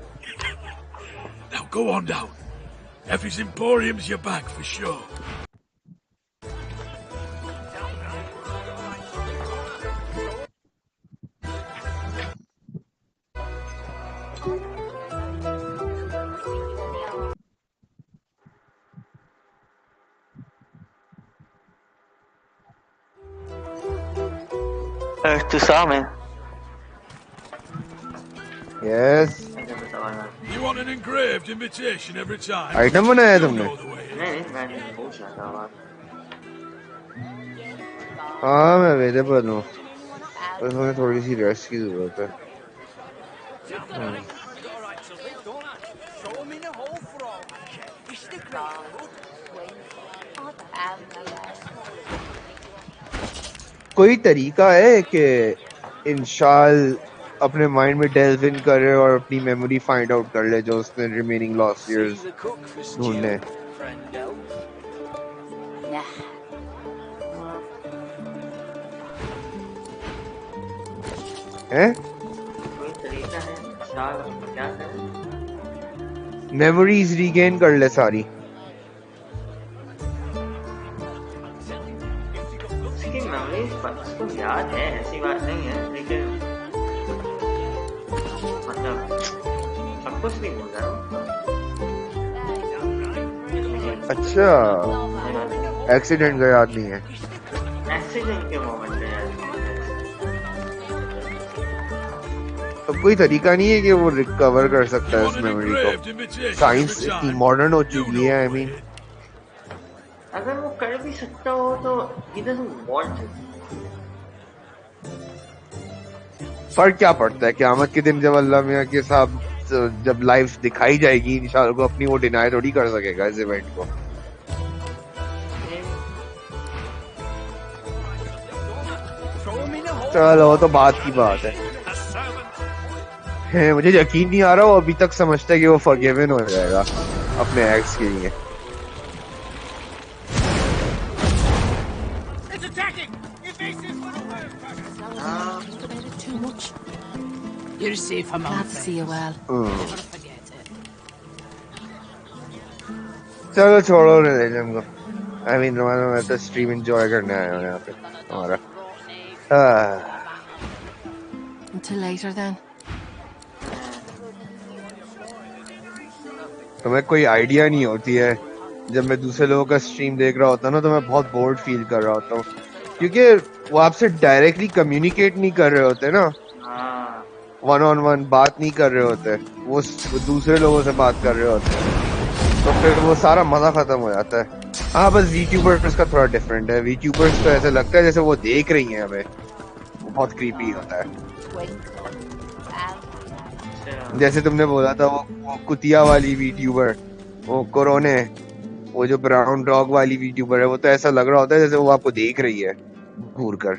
Now go on down. Effie's Emporium's your bag for sure. To Salmon. Yes. You want an engraved invitation every time? Item बनाया तुमने? हाँ मैं available हूँ. बस मुझे थोड़ी सी rest की जरूरत है. कोई तरीका है कि इंशाल अपने माइंड में डेल्व इन करे और अपनी मेमोरी फाइंड आउट कर ले जो उसने रिमेनिंग लॉस्ट इयर्स ढूंढने हैं? मेमोरीज रीगेन कर ले सारी. उसको याद है ऐसी बात नहीं है लेकिन मतलब सब कुछ नहीं होता. अच्छा एक्सीडेंट का याद नहीं है. एक्सीडेंट के मोमेंट है. तो कोई तरीका नहीं है कि वो रिकवर कर सकता है इस मेमोरी को. साइंस इतनी मॉडर्न हो चुकी है. आई मीन अगर वो कर भी सकता हो तो he doesn't want to. फर्क क्या पड़ता है क़यामत के दिन जब अल्लाह मियां के साथ जब लाइफ दिखाई जाएगी इंशाल्लाह को अपनी वो डिनाई थोड़ी कर सकेगा इस इवेंट को. चलो वो तो बात की बात है. मुझे यकीन नहीं आ रहा वो अभी तक समझता है कि वो फॉरगिवन हो जाएगा अपने एक्स के लिए. You're safe among Glad to see you well. Never forget it. चलो छोड़ो रिलीजन को. आई मीन मैं तो स्ट्रीम एंजॉय करने आया हूँ यहाँ पे हमारा. Until later then. तुम्हें कोई आइडिया नहीं होती है जब मैं दूसरे लोगों का स्ट्रीम देख रहा होता हूँ ना तो मैं बहुत बोर्ड फील कर रहा होता हूँ क्योंकि वो आपसे डायरेक्टली कम्युनिकेट नहीं कर रहे होते ना. वन ऑन वन बात नहीं कर रहे होते. वो दूसरे लोगों से बात कर रहे होते हैं तो फिर वो सारा मजा खत्म हो जाता है. हाँ बस वीट्यूबर्स का थोड़ा डिफरेंट है. वीट्यूबर्स तो ऐसे लगता है जैसे वो देख रही हैं हमें. बहुत क्रीपी होता है. जैसे तुमने बोला था वो कुतिया वाली वीट्यूबर वो कोरोने वो जो ब्राउन डॉग वाली वीट्यूबर है वो तो ऐसा लग रहा होता है जैसे वो आपको देख रही है घूर कर.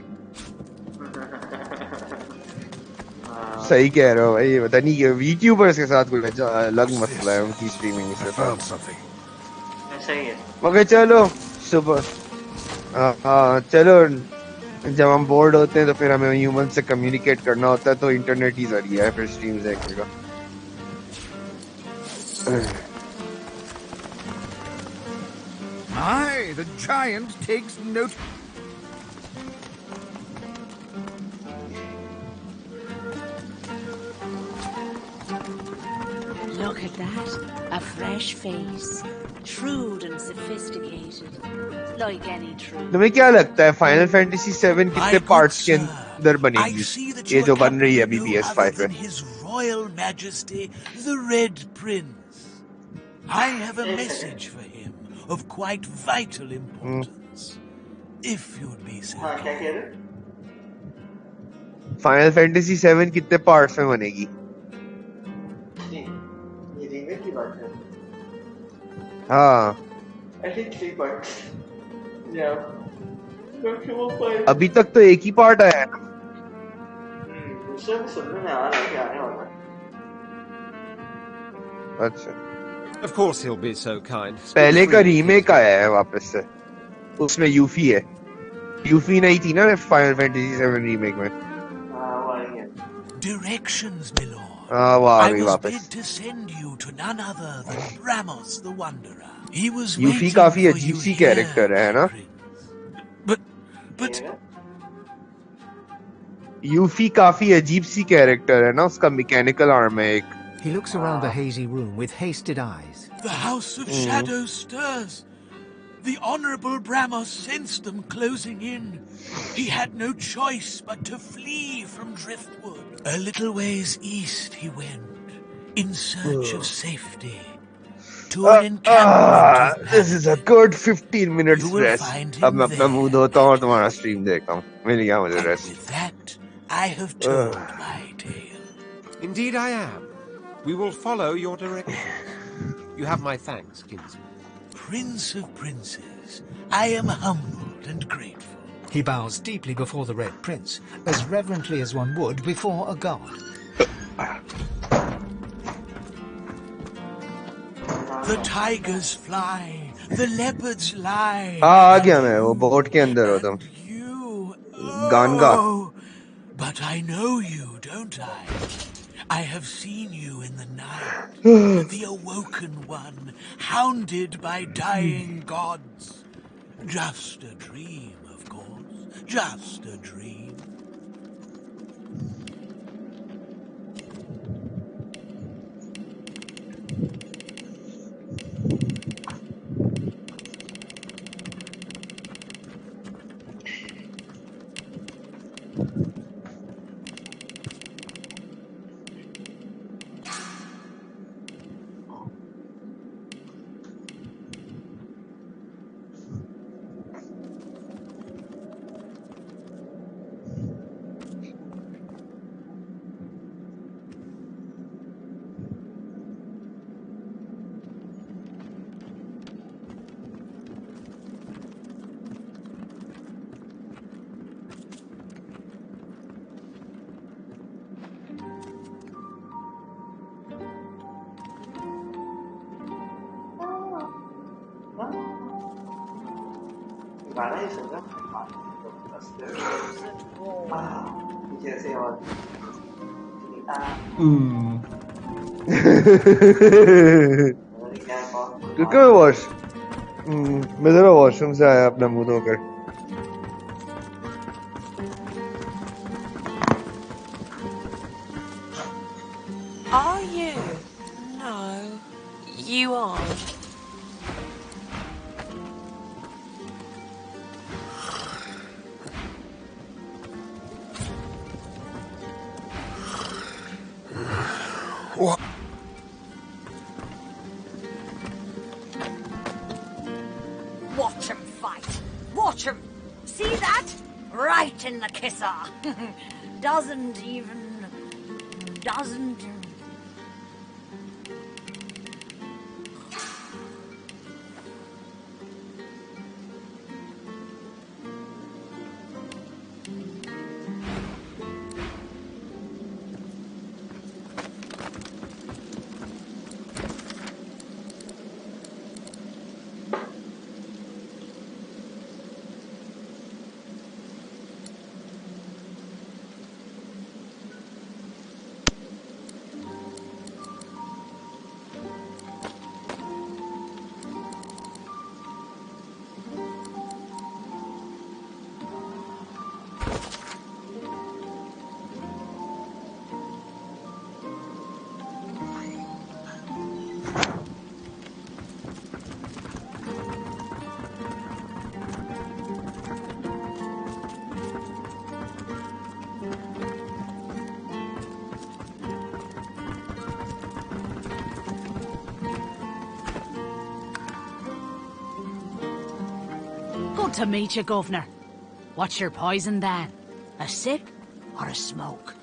सही कह रहे हो भाई. पता नहीं वीट्यूबर्स के साथ कुछ अलग मसला है उनकी स्ट्रीमिंग से. मगर चलो सुबह चलो जब हम बोर्ड होते हैं तो फिर हमें ह्यूमन से कम्युनिकेट करना होता है तो इंटरनेट ही जरिया है फिर स्ट्रीम देखने का. Aye, the giant takes note. Look at that. A fresh face. Shrewd and sophisticated. Like any true. तुम्हें क्या लगता है फाइनल फैंटेसी 7 कितने पार्ट्स के अंदर बनेगी ये जो बन रही है अभी PS5 पे? His Royal Majesty the Red Prince. I have a message for him of quite vital importance. If you'd be so kind. Final fantasy 7 कितने पार्ट्स में बनेगी? हाँ अभी तक तो एक ही पार्ट आया है। दूसरा भी सुनने में आ रहा है कि आने वाला है। अच्छा। Of course he'll be so kind. पहले का रीमेक आया है वापस से, उसमें यूफी है। यूफी नहीं थी ना फाइनल फैंटेसी 7 रीमेक में। Directions, my lord. हाँ वो आ I गई was वापस। bid to send you to none other than Bramos the Wanderer. He was यूफी waiting काफी for अजीब you सी here. कैरेक्टर है ना? But यूफी काफी अजीब सी कैरेक्टर है ना, उसका मैकेनिकल आर्म है एक। He looks around the hazy room with hasted eyes. the House of Shadows stirs. The Honourable Bramos sensed them closing in. He had no choice but to flee from Driftwood. A little ways east he went, in search of safety. To an encampment of This is a good 15 minutes You will rest. find अब him मैं अपना मुंह धोता हूँ और तुम्हारा stream देखता हूँ। मिल गया मुझे rest. With that, I have told my tale. Indeed I am. We will follow your directions. You have my thanks, kinsman. Prince of Princes, I am humbled and grateful. He bows deeply before the Red Prince, as reverently as one would before a god. The tigers fly, the leopards lie. हाँ आ गया मैं, वो boat के अंदर हो तुम। गानगा। Oh, but I know you, don't I? I have seen you in the night, the awoken one, hounded by dying gods. Just a dream, of course, just a dream. गाना ही सुन रहा जैसे और क्योंकि मैं जरा वॉशरूम से आया अपना मुंह धोकर। Are you? No, you aren't. What? Watch him fight. Watch him. See that? Right in the kisser. Doesn't Good to meet you, Governor. What's your poison, then? A sip or a smoke?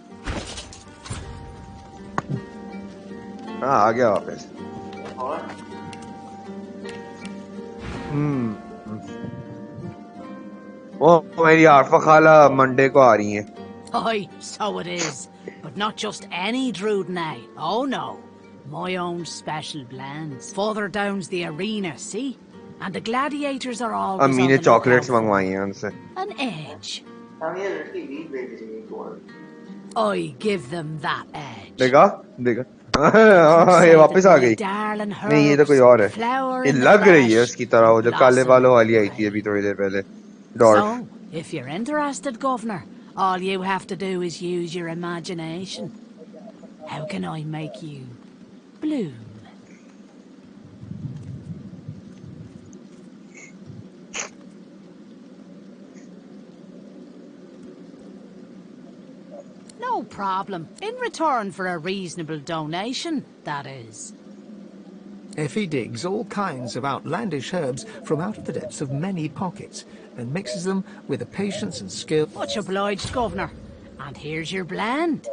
हाँ आ गया वापस। ओ मेरी आरफा खाला Monday को आ रही हैं. Aye, so it is. But not just any Druid night. Oh no. My own special blends. Further down's the arena, see? And the gladiators are always अम्मी on ने the lookout चॉकलेट्स for मंगवाई हैं उनसे. an edge. I give them that edge. देखा देखा ये वापस आ गई. नहीं ये तो कोई और है. ये लग रही है उसकी तरह वो जो काले बालों वाली आई थी अभी थोड़ी देर पहले. Dwarf. So, if you're interested, Governor, all you have to do is use your imagination. How can I make you bloom? No problem. In return for a reasonable donation, that is. Effie digs all kinds of outlandish herbs from out of the depths of many pockets and mixes them with the patience and skill. Much obliged, Governor. And here's your blend.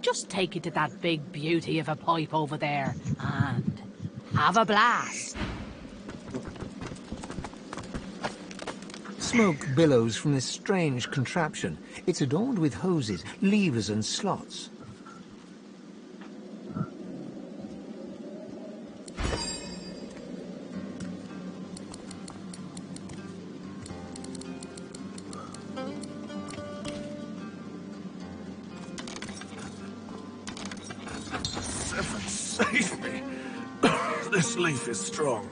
Just take it to that big beauty of a pipe over there and have a blast. Smoke billows from this strange contraption. It's adorned with hoses, levers and slots. Save me. This leaf is strong.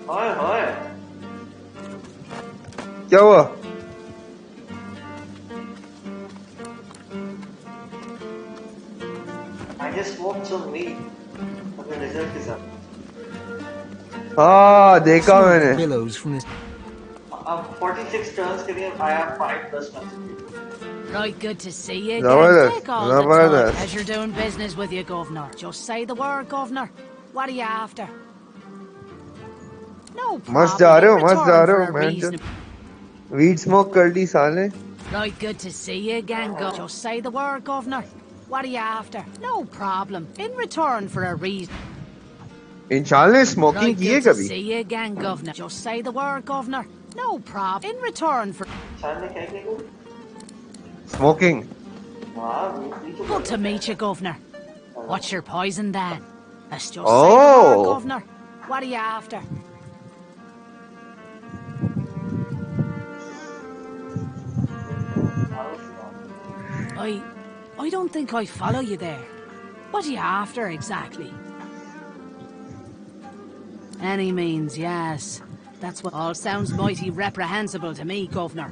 Hi, hi. क्या हुआ? I just smoked some weed. अपने result के साथ. हाँ देखा मैंने. Billows from this. 46 turns के लिए I have 5 plus turns. Right, good to see you Zabardast, again. Take all the zabardast. time as you're doing business with you, Governor. Just say the word, Governor. What are you after? No problem. मस्त जा रहे हो, In मस्त जा return रहे for हो. a मैं reasonable- weed smoke कर ली साले. Right, good to see you again, Governor. Just say the word, Governor. What are you after? No problem. In return for a reason. इंशाल्लाह ने स्मोकिंग Right, की है good to कभी? see you again, Governor. Just say the word, Governor. No problem. In return for... Smoking. Good to meet you, Governor. What's your poison, then? Let's just say the Oh. word, Governor. What are you after? I don't think I follow you there. What are you after, exactly? Any means, yes. That's what all sounds mighty reprehensible to me, Governor.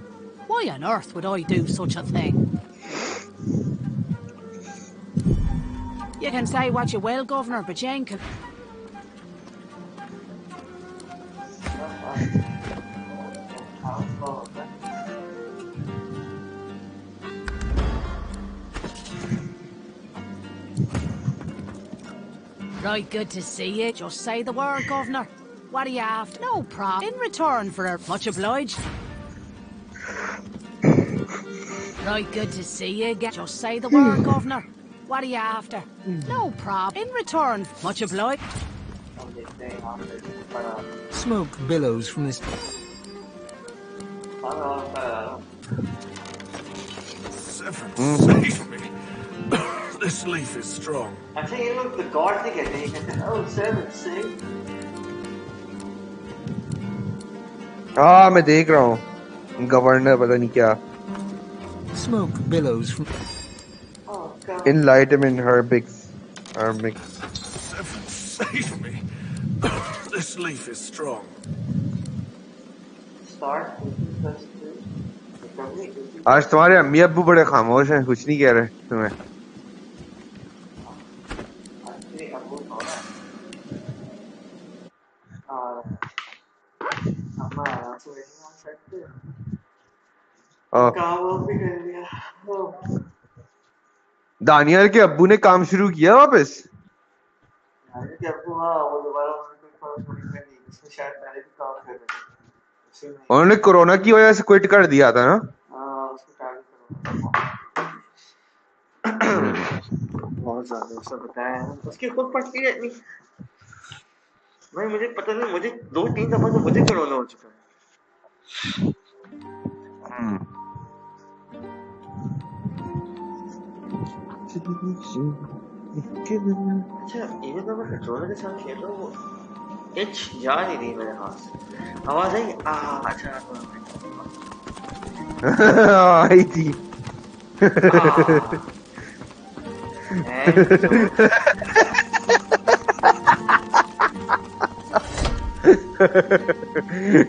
Why on earth would I do such a thing? You can say what you will, Governor, but you ain't Right, good to see you. Just say the word, Governor. What are you after? No problem. In return for a... Much obliged. Right, good to see you again. Just say the word, Governor. What are you after? No problem. In return, much obliged. Smoke billows from this. Save me. This leaf is strong. अच्छा ये लोग the god नहीं कहते हैं, कहते हैं oh seven save. हाँ मैं देख रहा हूँ. गवर्नर पता नहीं क्या. Smoke billows from. Enlight him in herbix. Save me. This leaf is strong. Start. आज तुम्हारे अम्मी अब्बू बड़े खामोश हैं, कुछ नहीं कह रहे तुम्हें. दानियल के अब्बू ने काम शुरू किया वापस. उन्होंने कोरोना की वजह से क्विट कर दिया था ना. बहुत ज़्यादा उसने बताया उसकी खुद पड़ती है इतनी भाई मुझे पता नहीं मुझे 2-3 दफा तो मुझे कोरोना हो चुका है अच्छा ये तो मैं कंट्रोलर के साथ खेल रहा हूँ वो इच जा नहीं रही मेरे हाथ से आवाज आई अच्छा आई थी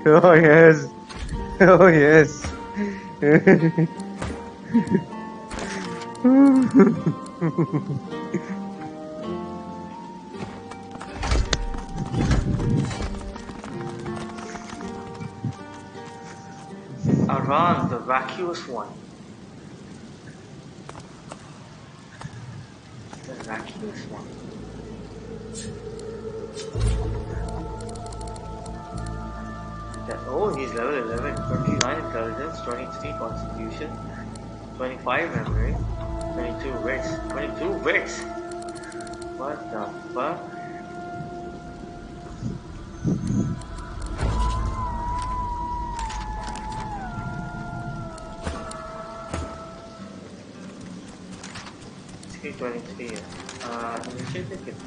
oh yes oh yes around the vacuous one the vacuous one oh he's level 11 29 intelligence 23 constitution 25 memory 22 wits 22 wits what the fuck it's 23 initiative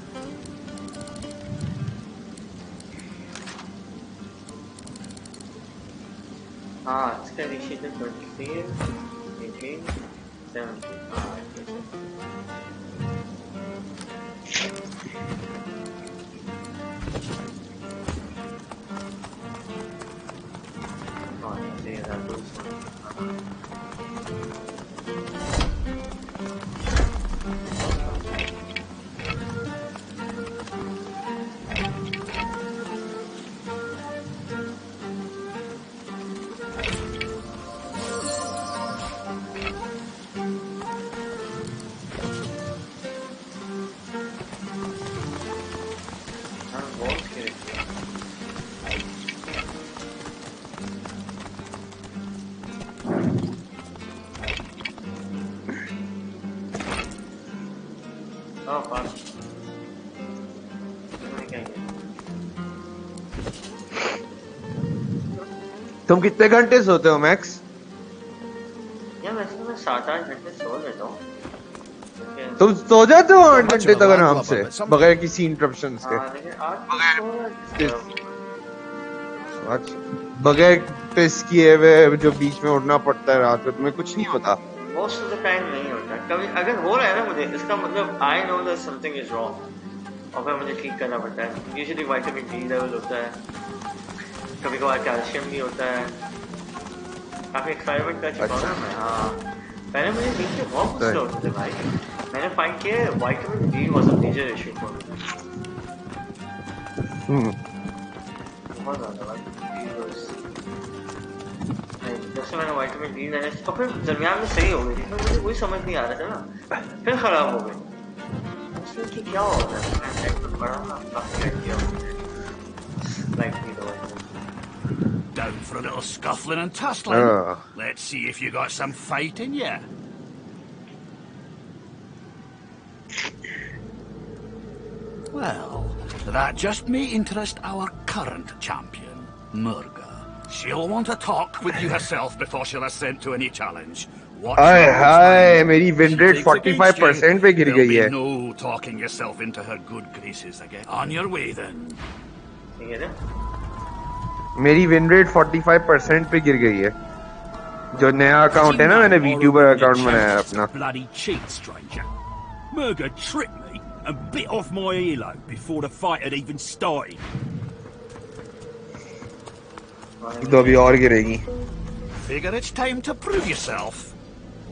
इसका initiative 23 18 17 तुम कितने घंटे सोते हो मैक्स यार वैसे तो मैं 7-8 घंटे सो लेता हूँ तुम सो जाते हो 8 घंटे तक आराम से बगैर किसी इंटरप्शंस के बगैर टेस्ट किए हुए जो बीच में उठना पड़ता है रात को तुम्हें कुछ नहीं होता मोस्ट ऑफ द टाइम नहीं होता कभी अगर हो रहा है ना मुझे इसका मतलब I know that something is wrong और फिर मुझे ठीक करना पड़ता है यूजुअली विटामिन डी लेवल होता है कभी कभार कैल्शियम भी होता है काफी एक्सपेरिमेंट कर चुका हूँ मैं पहले मुझे नींद के बहुत गुस्से होते थे भाई मैंने फाइंड किया vitamin D was a major issue for me बहुत ज्यादा जब से मैंने विटामिन डी लेने तो फिर दरमियान में सही हो गई थी फिर मुझे वही समझ नहीं आ रहा था ना फिर खराब हो गई उसमें कि क्या होता है मैं चेक तो पढ़ा ना काफी किया like me the Down for a little scuffling and tussling. Let's see if you got some fight in you. Well, that just may interest our current champion, Murga. She'll want to talk with you herself before she'll assent to any challenge. हाय मेरी win rate 45% पे गिर गई है No talking yourself into her good graces again. On your way then. मेरी win rate 45% पे गिर गई है जो नया अकाउंट है ना मैंने वीट्यूबर अकाउंट बनाया है अपना bloody cheat stranger Murga tricked me and bit off my earlobe before the fight had even started तो अभी और गिरेगी Figure it's time to prove yourself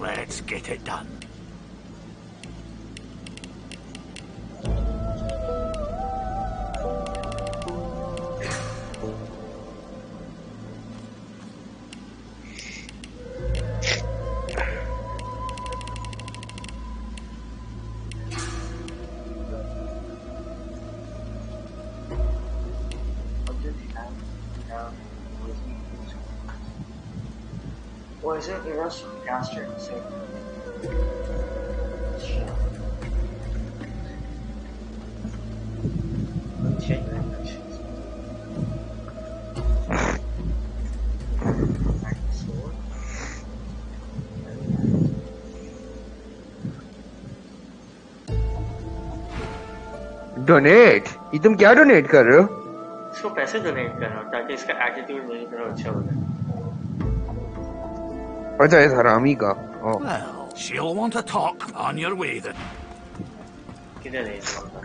let's get it done Or is it irrational caster? Donate? ये तुम क्या donate कर रहे हो? इसको पैसे डोनेट कर रहा हूँ ताकि इसका एटीट्यूड मेरी तरह अच्छा हो जाए। अच्छा इस हरामी का। Well, she'll want to talk on your way then. किधर है इस मुर्गा?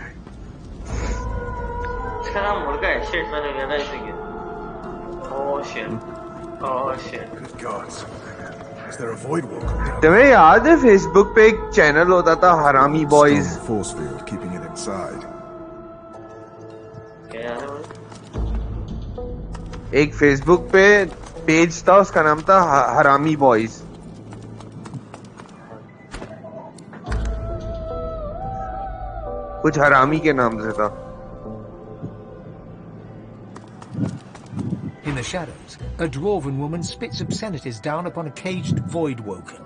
इसका नाम मुर्गा है। Shit, मैंने realize नहीं किया। Oh shit. Oh shit. Good gods. Is there a void walker? तुम्हें याद है फेसबुक पे एक चैनल होता था हरामी boys? Force field keeping it inside. क्या याद है मुझे? एक फेसबुक पे पेज था, उसका नाम था हरामी बॉयज। कुछ हरामी के नाम से था। In the shadows, a dwarven woman spits obscenities down upon a caged void-woken.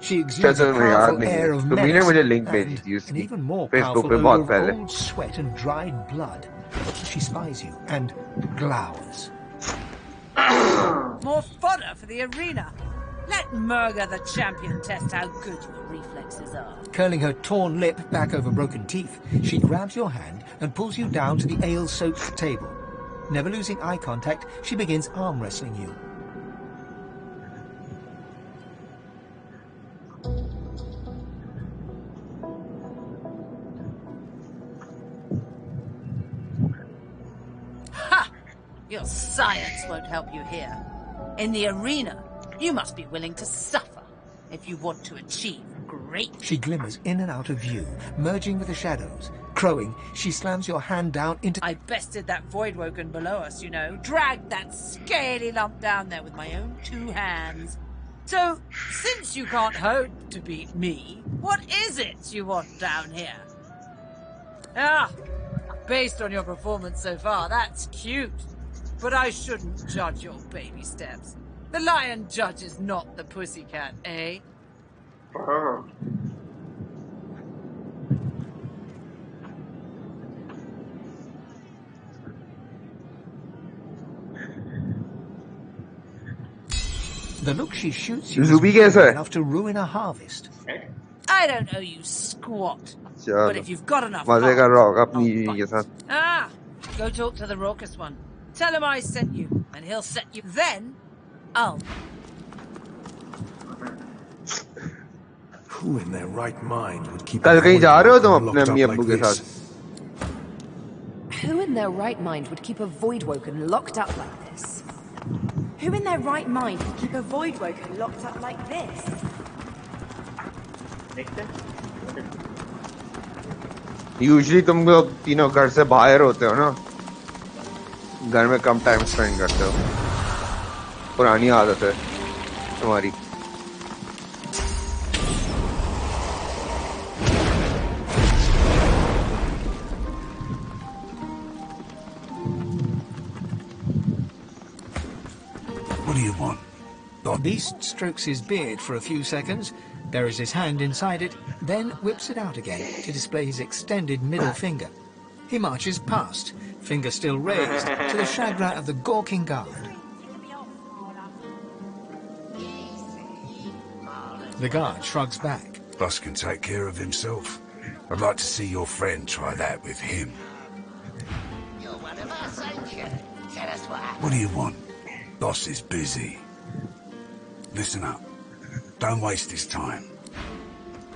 She exudes a powerful air of menace and an even more powerful odor of old sweat and dried blood. She spies you and glowers. More fodder for the arena. Let Murga the champion test how good your reflexes are. Curling her torn lip back over broken teeth, she grabs your hand and pulls you down to the ale-soaked table. Never losing eye contact, she begins arm wrestling you. Ha! Your science won't help you here. In the arena, you must be willing to suffer if you want to achieve great. She glimmers in and out of view, merging with the shadows. Crowing, she slams your hand down into... I bested that void-woken below us, you know. Dragged that scaly lump down there with my own 2 hands. So, since you can't hope to beat me, what is it you want down here? Ah, based on your performance so far, that's cute. But I shouldn't judge your baby steps. The lion judges not the pussycat, eh? The look she shoots you is enough to ruin a harvest. I don't owe you squat. But if you've got enough मजे कर रहा होगा अपनी I'll बीवी के साथ। Ah, go talk to the raucous one. Tell him I sent you, and he'll set you. Then, I'll. Who in their right mind would keep कल कहीं जा रहे हो तुम अपने locked up अम्मी अब्बू like के this? साथ? Who in their right mind would keep a void-woken locked up like this? Who in their right mind would keep a void-woken locked up like this? Usually तुम लोग तीनों घर से बाहर होते हो ना, घर में कम टाइम स्पेंड करते हो। पुरानी आदत है तुम्हारी। What do you want? The beast strokes his beard for a few seconds, buries his hand inside it, then whips it out again to display his extended middle finger. He marches past, finger still raised, to the chagrin of the gawking guard. The guard shrugs back. Boss can take care of himself. I'd like to see your friend try that with him. You're one of us, ain't you? Tell us what happened. What do you want? Boss is busy. Listen up. Don't waste his time.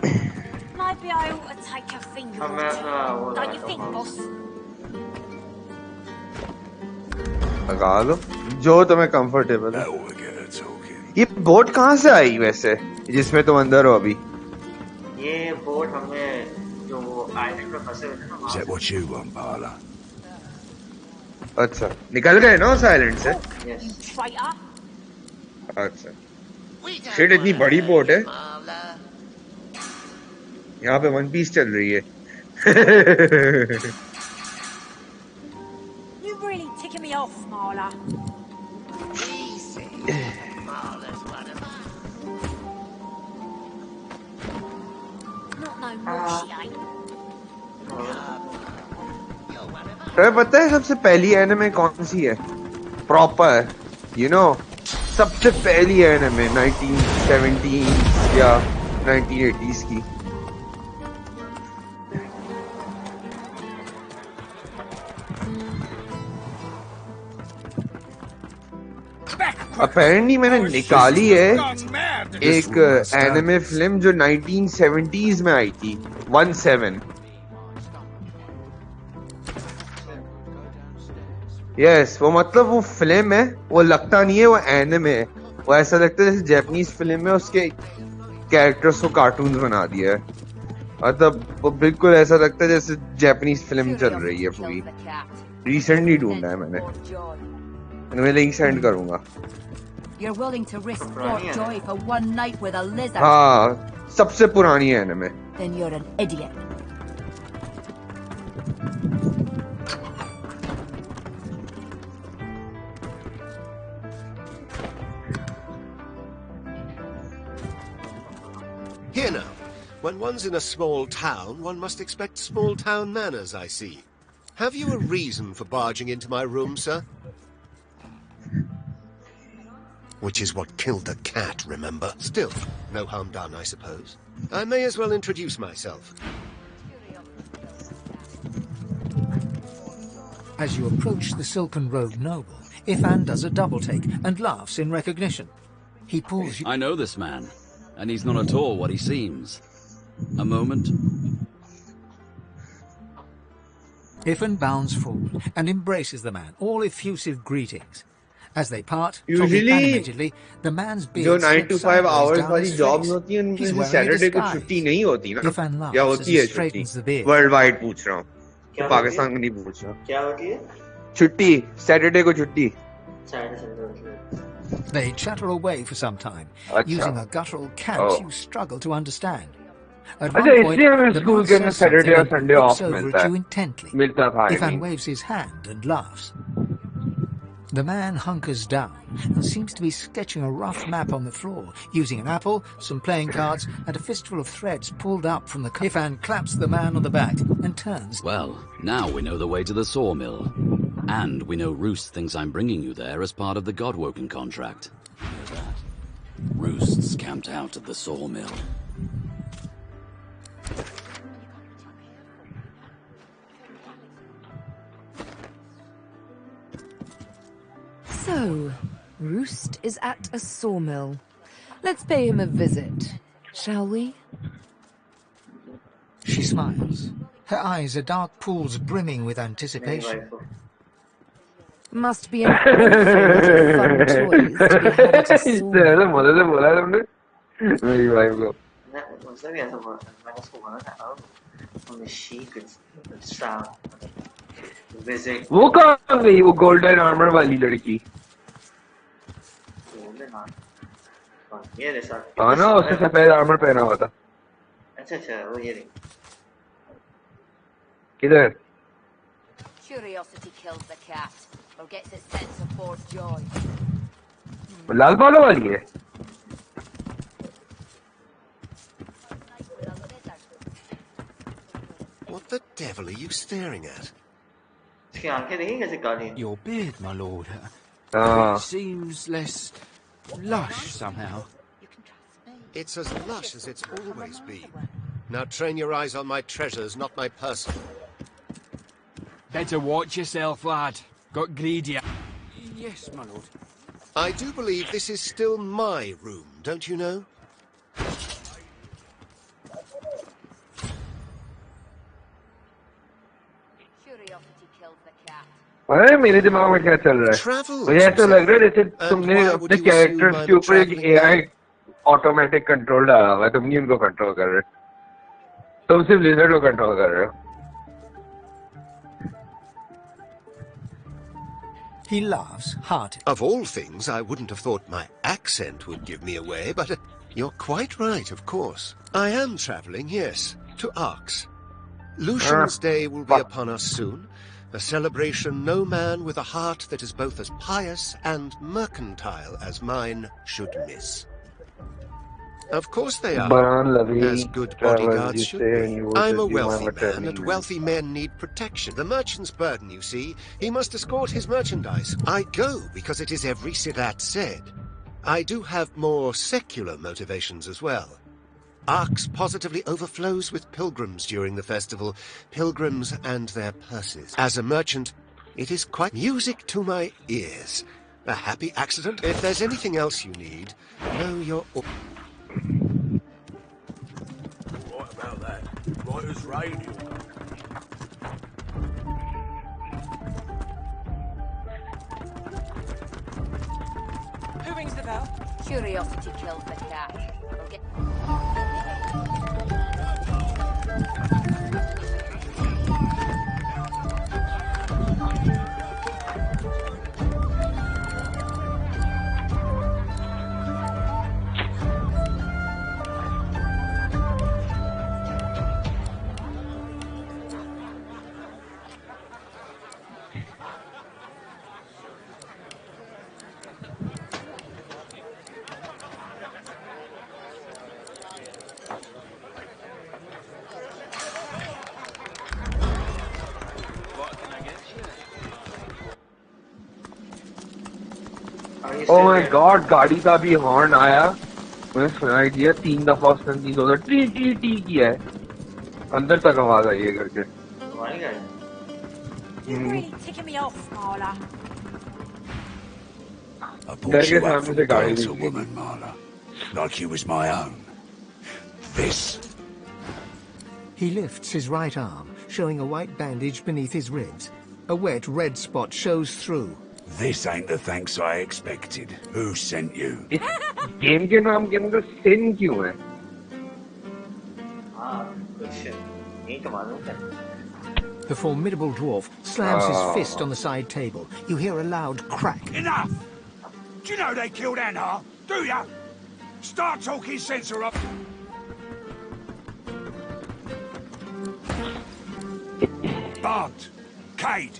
Maybe I ought to take a finger or two. Don't you think, boss? लगा लो जो तुम्हें comfortable है। ये boat कहाँ से आई वैसे जिसमें तुम अंदर हो अभी? ये बोट हमें जो आइलैंड पे फंसे हुए थे ना। Is that what you want, Parla? अच्छा निकल गए ना उस आइलैंड से? Traitor. अच्छा शिट इतनी बड़ी बोट है। यहाँ पे वन पीस चल रही है। You really ticking me off, Marla. तुम्हें पता है सबसे पहली एनिमे कौन सी है? प्रॉपर, you know, सबसे पहली एनिमे 1970s या 1980s की. Apparently मैंने निकाली है एक एनिमे फिल्म जो 1970s में आई थी, 17. यस, वो मतलब वो फिल्म है, वो लगता नहीं है वो एनिमे है. वो ऐसा लगता है जैसे जापानीज फिल्म में उसके कैरेक्टर्स को कार्टून्स बना दिया है. मतलब वो बिल्कुल ऐसा लगता है जैसे जापानीज फिल्म चल रही है पूरी. रिसेंटली ढूंढा है मैंने, मैं लिंक सेंड करूंगा. You're willing to risk Fort Joy for one night with a lizard? हाँ, सबसे पुरानी anime. Then you're an idiot. Here now, when one's in a small town, one must expect small town manners, I see. Have you a reason for barging into my room, sir? Which is what killed the cat, remember? Still, no harm done, I suppose. I may as well introduce myself. As you approach the silken-robed noble, Ifan does a double-take and laughs in recognition. He pulls you... I know this man, and he's not at all what he seems. A moment. Ifan bounds forward and embraces the man, all effusive greetings. As they part, Usually, talking animatedly, the man's beard जो 9 to 5 hours वाली jobs होती हैं उनमें से Saturday को छुट्टी नहीं होती ना? Ifan laughs या as होती he है straightens the beard. Worldwide पूछ रहा हूँ. तो पाकिस्तान में नहीं पूछ रहा. क्या होती है? छुट्टी, Saturday को छुट्टी. They chatter away for some time, using a guttural cant you struggle to understand. At one point, the man says Saturday और something Sunday and off looks over at you intently. Ifan waves his hand and laughs. The man hunkers down and seems to be sketching a rough map on the floor, using an apple, some playing cards, and a fistful of threads pulled up from the... Ifan claps the man on the back and turns. Well, now we know the way to the sawmill. And we know Roost thinks I'm bringing you there as part of the Godwoken contract. Know that. Roost's camped out at the sawmill. So, Roost is at a sawmill. Let's pay him a visit, shall we? She smiles. Her eyes are dark pools brimming with anticipation. Must be an awful lot of fun toys to be had at a sawmill. वो कहाँ गई वो golden armour वाली लड़की? हाँ ना, उसने सफेद आर्मर पहना हुआ था. अच्छा वो ये रही. किधर? Curiosity kills the cat, or gets its sense of Fort Joy. लाल बालों वाली है. What the devil are you staring at? Your beard, my lord. Ah. It seems less lush somehow. It's as lush as it's always been. Now train your eyes on my treasures, not my person. Better watch yourself, lad. Got greedy. Yes, my lord. I do believe this is still my room, don't you know? अरे मेरे दिमाग में क्या चल रहा है? मुझे ऐसा लग रहा है जैसे तुमने अपने कैरेक्टर्स के ऊपर एक AI ऑटोमेटिक कंट्रोल डाला हुआ है. तुम नहीं उनको कंट्रोल कर रहे, तुम सिर्फ लिजर्ड को कंट्रोल कर रहे हो. He laughs heartily. Of all things, I wouldn't have thought my accent would give me away, but you're quite right, of course. I am travelling, yes, to Arx. Lucian's Day will be upon us soon. A celebration no man with a heart that is both as pious and mercantile as mine should miss. Of course they are. Baran Lavi, As good Travers, bodyguards you should say be. when you would I'm a assume I'm wealthy a man, traveling and man. wealthy men need protection. The merchant's burden, you see. He must escort his merchandise. I go because it is every city. That said, I do have more secular motivations as well. Arx positively overflows with pilgrims during the festival. Pilgrims and their purses. As a merchant, it is quite music to my ears. A happy accident. If there's anything else you need, know your... Right about that. Right as rain. Who rings the bell? Curiosity killed the cat. We'll get... Oh my God, गाड़ी का भी horn आया. मैंने सुनाई दिया 3 दफा उसने 3 दफा टी टी टी किया है. अंदर तक आवाज आई है करके. You're really ticking me off, Marla. I brought you up from girl to woman, Marla. Like you was my own. This. He lifts his right arm, showing a white bandage beneath his ribs. A wet red spot shows through. This ain't the thanks I expected. Who sent you? Game के नाम के अंदर sin क्यों है? The formidable dwarf slams his fist on the side table. You hear a loud crack. Enough! Do you know they killed Anna? Do ya? Start talking sense or up. Bart, Kate,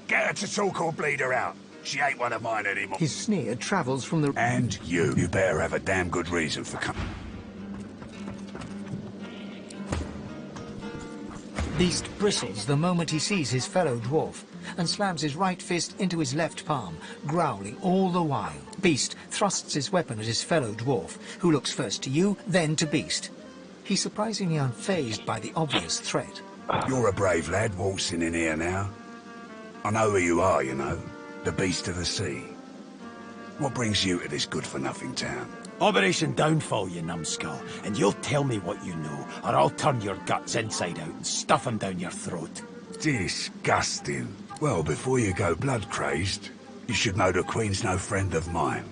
get her to talk or bleed her out. She ain't one of mine anymore. His sneer travels from the... And you better have a damn good reason for coming. Beast bristles the moment he sees his fellow dwarf and slams his right fist into his left palm, growling all the while. Beast thrusts his weapon at his fellow dwarf, who looks first to you, then to Beast. He's surprisingly unfazed by the obvious threat. You're a brave lad waltzing in here now. I know who you are, you know. The Beast of the Sea. What brings you to this good-for-nothing town? Operation Downfall, you numbskull, and you'll tell me what you know, or I'll turn your guts inside out and stuff them down your throat. Disgusting. Well, before you go blood-crazed, you should know the Queen's no friend of mine.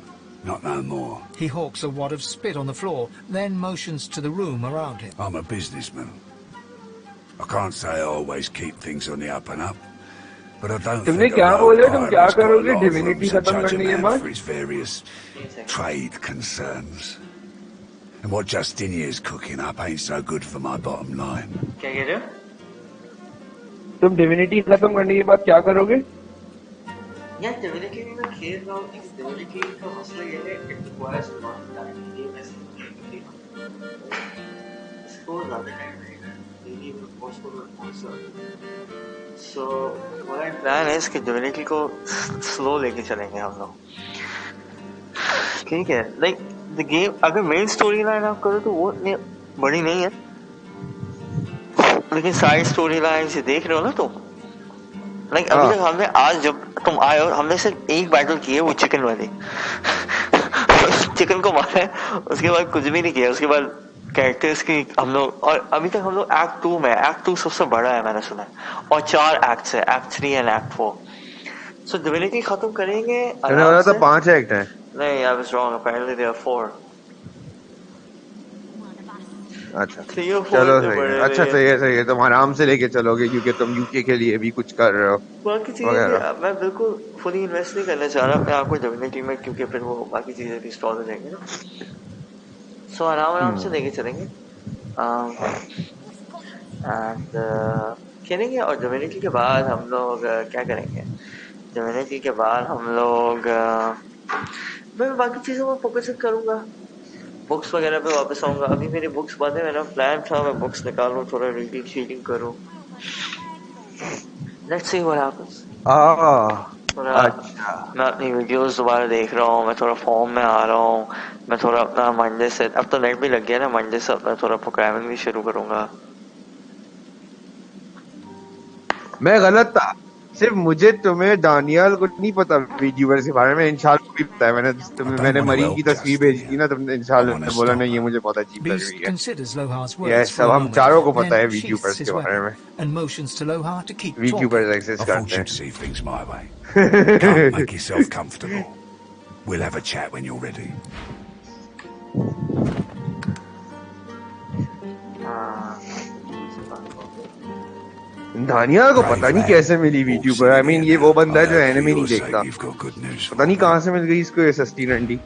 Not no more. He hawks a wad of spit on the floor, then motions to the room around him. I'm a businessman. I can't say I always keep things on the up and up. But I don't think a rogue pirate's got a lot of room to judge a man for his various trade concerns. And what Justinia's cooking up ain't so good for my bottom line. क्या कह रहे हो? तुम divinity खत्म करने के बाद क्या करोगे? यार डिविनिटी में मैं खेल रहा हूँ. डिविनिटी का मसला ये है कि it requires a lot of time. ये वैसे इसको ज़्यादा टाइम लगेगा. ये So my plan is कि डिविनिटी को स्लो लेके चलेंगे हम लोग. ठीक है. Like the game अगर मेन स्टोरी लाइन आप करो तो वो इतनी बड़ी नहीं है. लेकिन साइड स्टोरी लाइन से देख रहे हो ना तुम. Like अभी तक हमने आज जब तुम आए हो हमने सिर्फ एक बैटल की है वो चिकन वाली. चिकन को मारा है उसके बाद कुछ भी नहीं किया. उसके बाद कैरेक्टर्स की हम लोग और अभी तक हम लोग एक्ट 2 में. एक्ट 2 सबसे बड़ा है मैंने सुना है और 4 एक्ट्स है. Act 3 and act 4. So divinity खत्म करेंगे. मैंने बोला था 5 एक्ट हैं. नहीं I was wrong. Apparently there are 4. अच्छा चलो सही है. अच्छा सही है. तुम आराम से लेके चलोगे क्योंकि तुम यूके के लिए भी कुछ कर रहे हो. बाकी चीजें मैं बिल्कुल फुली इन्वेस्ट नहीं करना चाह रहा मैं आपको डिविनिटी में क्योंकि फिर वो बाकी चीजें भी स्टॉल हो जाएंगी ना. सो आराम से लेके चलेंगे एंड खेलेंगे. और डिविनिटी के बाद हम लोग क्या करेंगे? डिविनिटी के बाद हम लोग मैं बाकी चीजों में फोकस करूंगा. बुक्स वगैरह पे वापस आऊंगा. अभी मेरी बुक्स बंद है. मेरा प्लान था मैं बुक्स निकालूं, थोड़ा रीडिंग करूं. Let's see what happens. थोड़ा अच्छा. मैं अपनी वीडियोस दोबारा देख रहा हूँ. मैं थोड़ा फॉर्म में आ रहा हूँ. मैं थोड़ा अपना मंडे से, अब तो नेट भी लग गया ना, मंडे से अपना थोड़ा प्रोग्रामिंग भी शुरू करूंगा. मैं गलत था. सिर्फ मुझे तुम्हें दानियाल को नहीं पता वीट्यूबर के बारे में. इंशाल्लाह को भी पता है. मैंने मरी की तस्वीर भेजी थी ना, तुमने इंशाल्लाह ने बोला नहीं ये मुझे बहुत अजीब लग रही है. Considers Lohar's words ये for सब a हम moment, चारों को पता then है sheaths वीट्यूबर्स his के बारे में. weapon and motions to Lohar to keep talking. VTubers exist I करते thought you'd हैं. see things my way. Come, make yourself comfortable. We'll have a chat when you're ready. Daniyal को पता नहीं कैसे मिली वीट्यूबर. आई मीन ये वो बंदा है जो एनिमे नहीं देखता. पता नहीं कहाँ से मिल गई इसको ये सस्ती डंडी.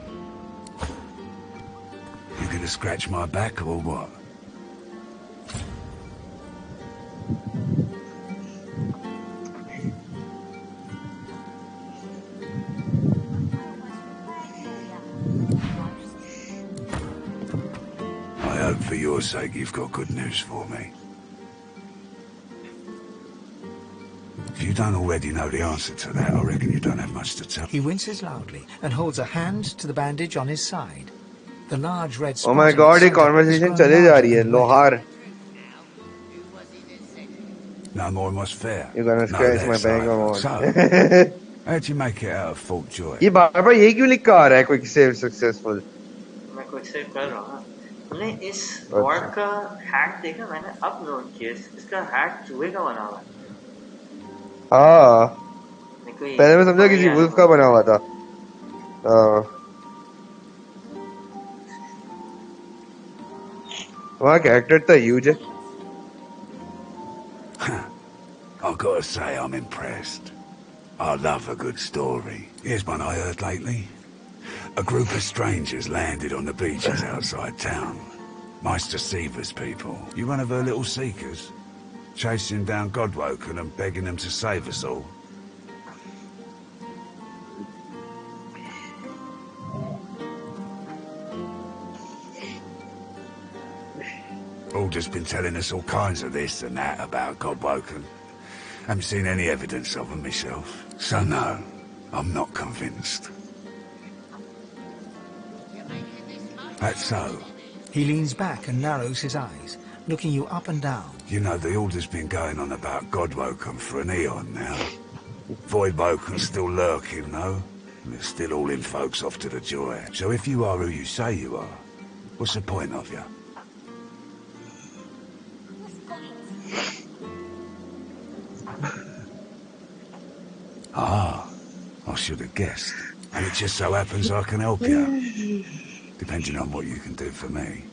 You gonna scratch my back or what? I hope for your sake you've got good news for me. If you don't already know the answer to that, I reckon you don't have much to tell. He winces loudly and holds a hand to the bandage on his side. The large red Oh my god, ये conversation चले जा रही है. लोहार. No more must fear. You're gonna scratch my back on. So, how'd you make it out of Fort Joy? ये बार-बार यही क्यों लिखा आ रहा है quick save successful? मैं कुछ सेव कर रहा हूँ. हमने इस बॉर्ड का हैक देखा. मैंने अब नोट किया इसका हैक चूहे का बना हुआ है. हाँ. पहले मैं समझा किसी वुल्फ का बना हुआ था. वहाँ कैरेक्टर तो ह्यूज है. I've got to say I'm impressed. I love a good story. Here's one I heard lately. A group of strangers landed on the beaches outside town. Meister Seaver's people. You one of her little seekers? Chasing down Godwoken and begging them to save us all. Alder's been telling us all kinds of this and that about Godwoken. Haven't seen any evidence of them myself. So no, I'm not convinced. That's so. He leans back and narrows his eyes, looking you up and down. You know, the Order's been going on about Godwoken for an eon now. Voidwoken's still lurking, though. And they're still hauling folks off to the Joy. So if you are who you say you are, what's the point of you? Ah, I should have guessed. And it just so happens I can help you. Depending on what you can do for me.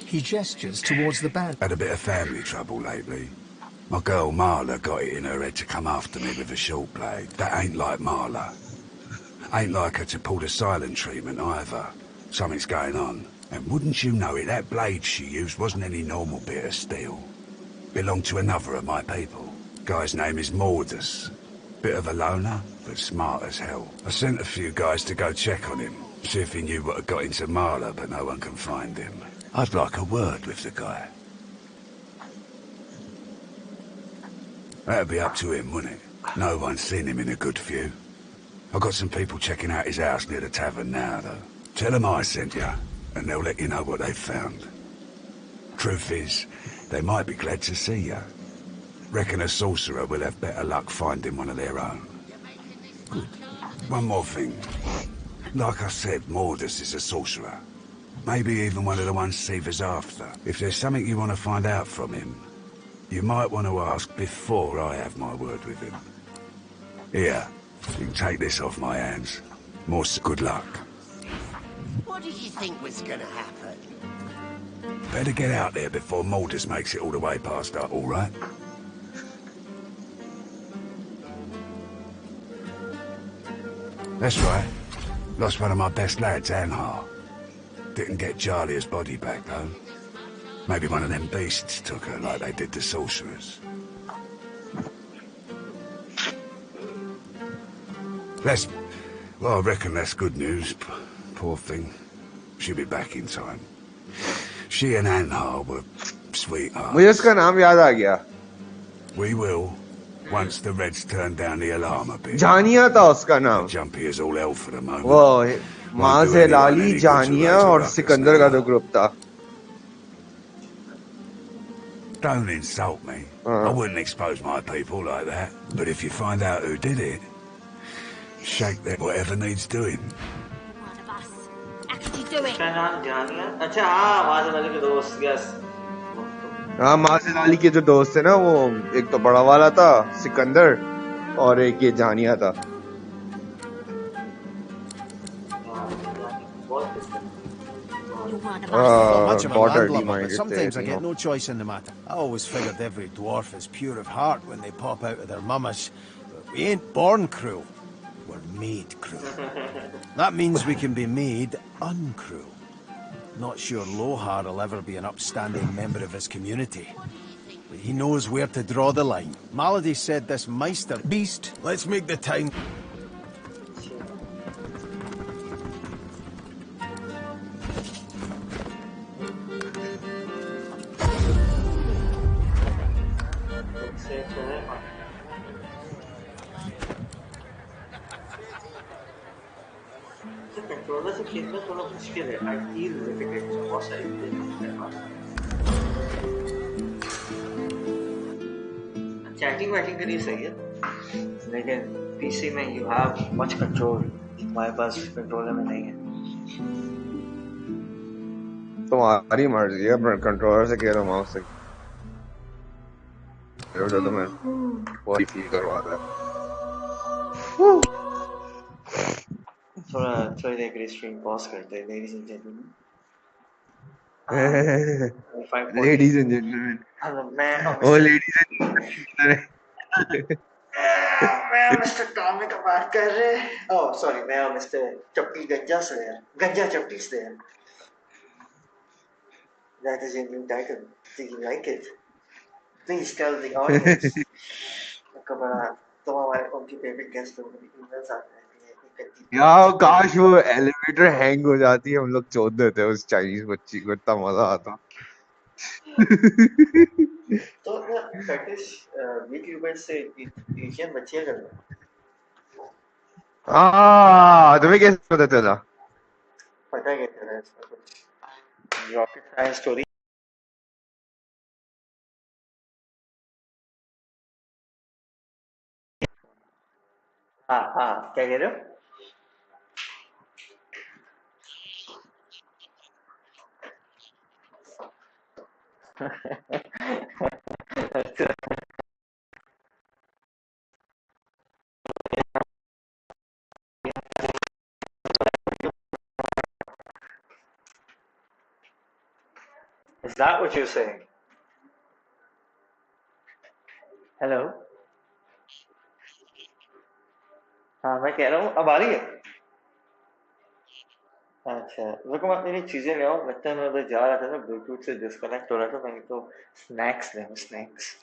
He gestures towards the band. Had a bit of family trouble lately. My girl Marla got it in her head to come after me with a short blade. That ain't like Marla. Ain't like her to pull the silent treatment either. Something's going on. And wouldn't you know it, that blade she used wasn't any normal bit of steel. Belonged to another of my people. Guy's name is Mordus. Bit of a loner, but smart as hell. I sent a few guys to go check on him. See if he knew what had got into Marla, but no one can find him. I'd like a word with the guy. That'd be up to him, wouldn't it? No one's seen him in a good few. I've got some people checking out his house near the tavern now, though. Tell them I sent you, and they'll let you know what they've found. Truth is, they might be glad to see you. Reckon a sorcerer will have better luck finding one of their own. Good. One more thing. Like I said, Mordus is a sorcerer. Maybe even one of the ones Seaver's after. If there's something you want to find out from him, you might want to ask before I have my word with him. Here, you can take this off my hands. More good luck. What did you think was gonna happen? Better get out there before Mordus makes it all the way past up, all right? That's right. Lost one of my best lads, Anhar. Didn't get Charlie's body back, though. Maybe one of them beasts took her like they did the sorcerers. Well, I reckon that's good news. Poor thing. She'll be back in time. She and Anhar were sweethearts. मुझे उसका नाम याद आ गया. We will, once the Reds turn down the alarm a bit. जानिया था उसका नाम. Jumpy is all hell for the moment. वो माज़े लाली, जानिया और सिकंदर का जो ग्रुप था. Don't insult me. I wouldn't expose my people like that. But if you find out who did it, shake them whatever needs doing. उसका नाम जानिया. अच्छा हाँ माज़े लाली के दोस्त. Yes. हाँ माज़े लाली के जो दोस्त थे ना वो एक तो बड़ा वाला था सिकंदर और एक ये जानिया था. Not much of a Border landlubber, but deminded sometimes there, I you get know. no choice in the matter. I always figured every dwarf is pure of heart when they pop out of their mummas. But we ain't born cruel. We're made cruel. That means we can be made uncruel. Not sure Lohar will ever be an upstanding member of his community. But he knows where to draw the line. Malady said this Meister... Beast, let's make the time... controller से खेलना थोड़ा मुश्किल है. I feel limited. बहुत सारी chatting waiting के लिए सही है, लेकिन पीसी में you have much control. हमारे पास कंट्रोलर में नहीं है. तुम्हारी मर्जी है. कंट्रोलर से खेलो माउस से. जो तुम्हें वही फील करवाता है. थोड़ी देर के लिए स्ट्रीम पॉज करते हैं, ladies and gentleman. Ladies and gentlemen. Oh, ladies and gentlemen. मैं मिस्टर टॉमी का बात कर रहे हैं. ओह सॉरी, मैं मिस्टर चप्पी गंजा से है. गंजा चप्पी से है. That is your new title. Do you like it? Please tell the audience. तुम हमारे उनकी फेवरेट गेस्ट हो. ईमेल्स आते हैं. यार काश वो एलिवेटर हैंग हो जाती है, हम लोग चोद देते उस चाइनीज बच्ची को. इतना मजा आता. तो ना फैक्टिस यूट्यूबर से एशियन बच्चियां कर रहे हैं. तुम्हें कैसे पता चला? पता है क्या है इसका कुछ रॉकेट साइंस स्टोरी. हाँ हाँ क्या कह रहे हो? Is that what you're saying? Hello? हाँ मैं कह रहा हूँ अब आ रही है. अच्छा रुको मैं मेरी चीजें ले आऊँ. लगता है मैं उधर जा रहा था ना, ब्लूटूथ से डिस्कनेक्ट हो रहा था. मैं तो स्नैक्स ले आऊँ. स्नैक्स.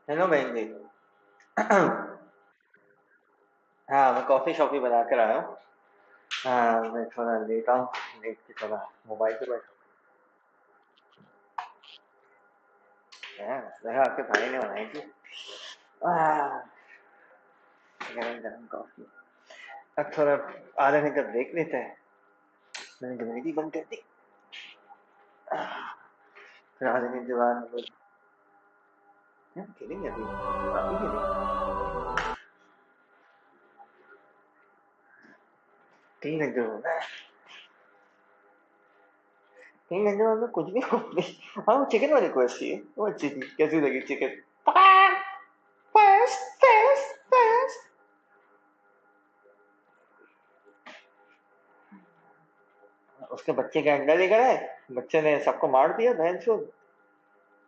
हेलो बहन जी। हाँ, मैं कॉफी शॉफी बना कर आया हूँ। हाँ, मैं थोड़ा लेटा हूँ। लेट के थोड़ा मोबाइल पे बैठा। हाँ, मेरा आपके भाई ने बनाई थी। आह, गरम गरम कॉफी। अब थोड़ा आधा घंटा ब्रेक लेते हैं। मैंने डिविनिटी बंद कर दी। फिर आधे घंटे बाद हम लोग खेलेंगे। अभी काफी खेलेंगे। 3 घंटे हो गए। 3 घंटे बाद में कुछ भी हो नहीं। हाँ, वो चिकन वाली क्वेस्ट थी, वो अच्छी थी। कैसी लगी चिकन? Fast fast fast. उसके बच्चे का अंडा लेकर आए। बच्चे ने सबको मार दिया बहन चोद।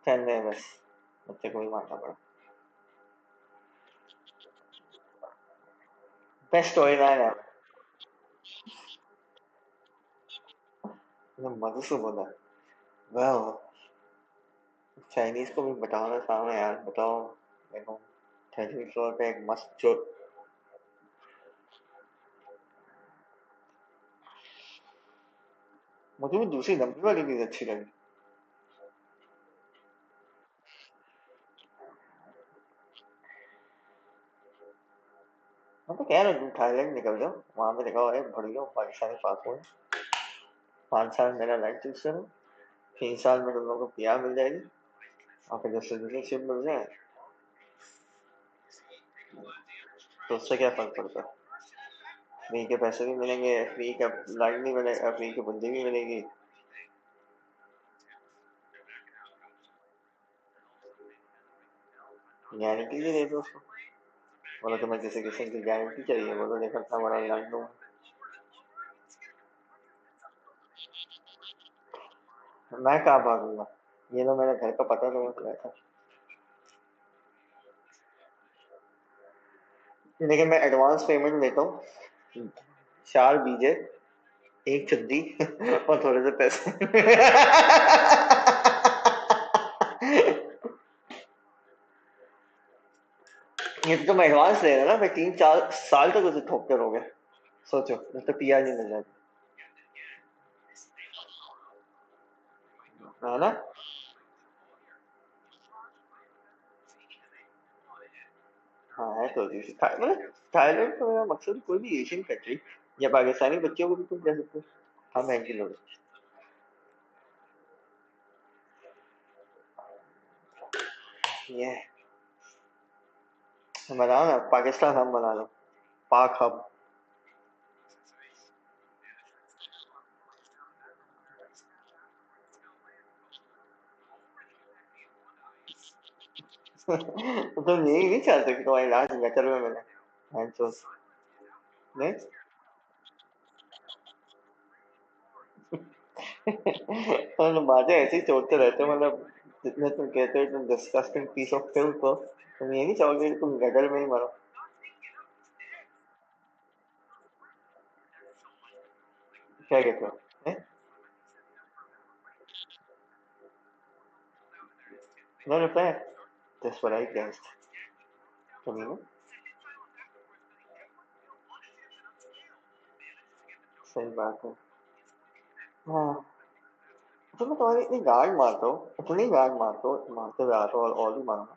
चल में बस बच्चे को ही मारना पड़ा। बेस्ट स्टोरी लाइन है। मधु से बोला, वाह, चाइनीज को भी बताओ ना सामने यार, बताओ। देखो 30 फ्लोर पे एक मस्त चोट। मुझे भी दूसरी लंबी वाली भी अच्छी लगी। मैं तो कह रहा हूँ तुम थाईलैंड निकल जाओ, वहां पे देखा है बढ़िया पाकिस्तानी पासपोर्ट। 5 साल मेरा लाइफ चूज करो। 3 साल में तुम लोगों को पिया मिल जाएगी। और फिर जब सिटीजनशिप मिल जाए तो उससे क्या फर्क पड़ता है। फ्री के पैसे भी मिलेंगे, फ्री का लाइन भी मिलेगा, फ्री की बुंदी भी मिलेगी। गारंटी भी दे दो उसको। बोलो तुम्हें किसी किस्म की गारंटी चाहिए, बोलो देखो इतना बड़ा लाइन दूंगा। मैं कहाँ भागूंगा। ये तो मेरे घर का पता तो मत था। लेकिन मैं एडवांस पेमेंट लेता हूँ। 4 बीजे, एक चुद्दी और थोड़े से पैसे। ये तो तुम एडवांस ले रहे हो ना, मैं 3-4 साल तक उसे ठोक करोगे। सोचो तो पिया नहीं मिल जाती है ना। हाँ है तो मतलब थाईलैंड तो मेरा मकसद कोई भी एशियन कंट्री या पाकिस्तानी बच्चों को भी तुम कह सकते हो। हम हैं कि लोग ये बनाओ ना, पाकिस्तान हम बना लो, पाक हम। तो तुम यही नहीं चाहते कि तुम्हारी लाश गटर में मिले? अफसोस नहीं। तो बातें ऐसे ही सोचते रहते हो, मतलब जितने तुम कहते हो तुम डिस्गस्टिंग पीस ऑफ फिल्म को, तुम ये नहीं चाहोगे कि तुम गटर में ही मरो? क्या कहते हो? No reply. That's what I guessed. तुम ही सही बात है। हाँ, तो मैं तुम्हारी इतनी गांड मारता हूँ, इतनी गांड मारता हूँ, मारते हुए आता हूँ और भी मारूंगा।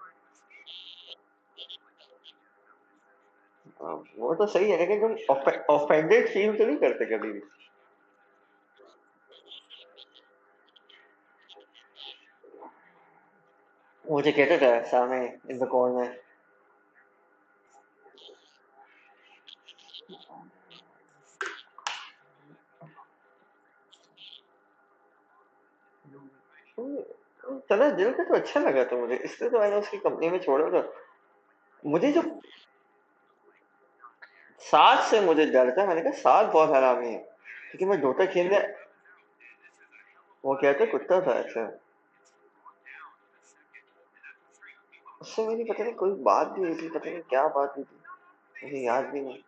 वो तो सही है, लेकिन तुम ऑफेंडेड फील तो नहीं करते कभी भी? मुझे कहते थे सामने इन द कॉर्नर। चला दिल का तो अच्छा लगा था मुझे, इसलिए तो मैंने उसकी कंपनी में छोड़ा था। मुझे जो साथ से मुझे डर था, मैंने कहा साथ बहुत हरामी है, क्योंकि मैं डोटा खेलने। वो कहते कुत्ता था अच्छा। उससे मेरी पता नहीं कोई बात भी हुई थी, पता नहीं क्या बात हुई थी, मुझे याद भी नहीं।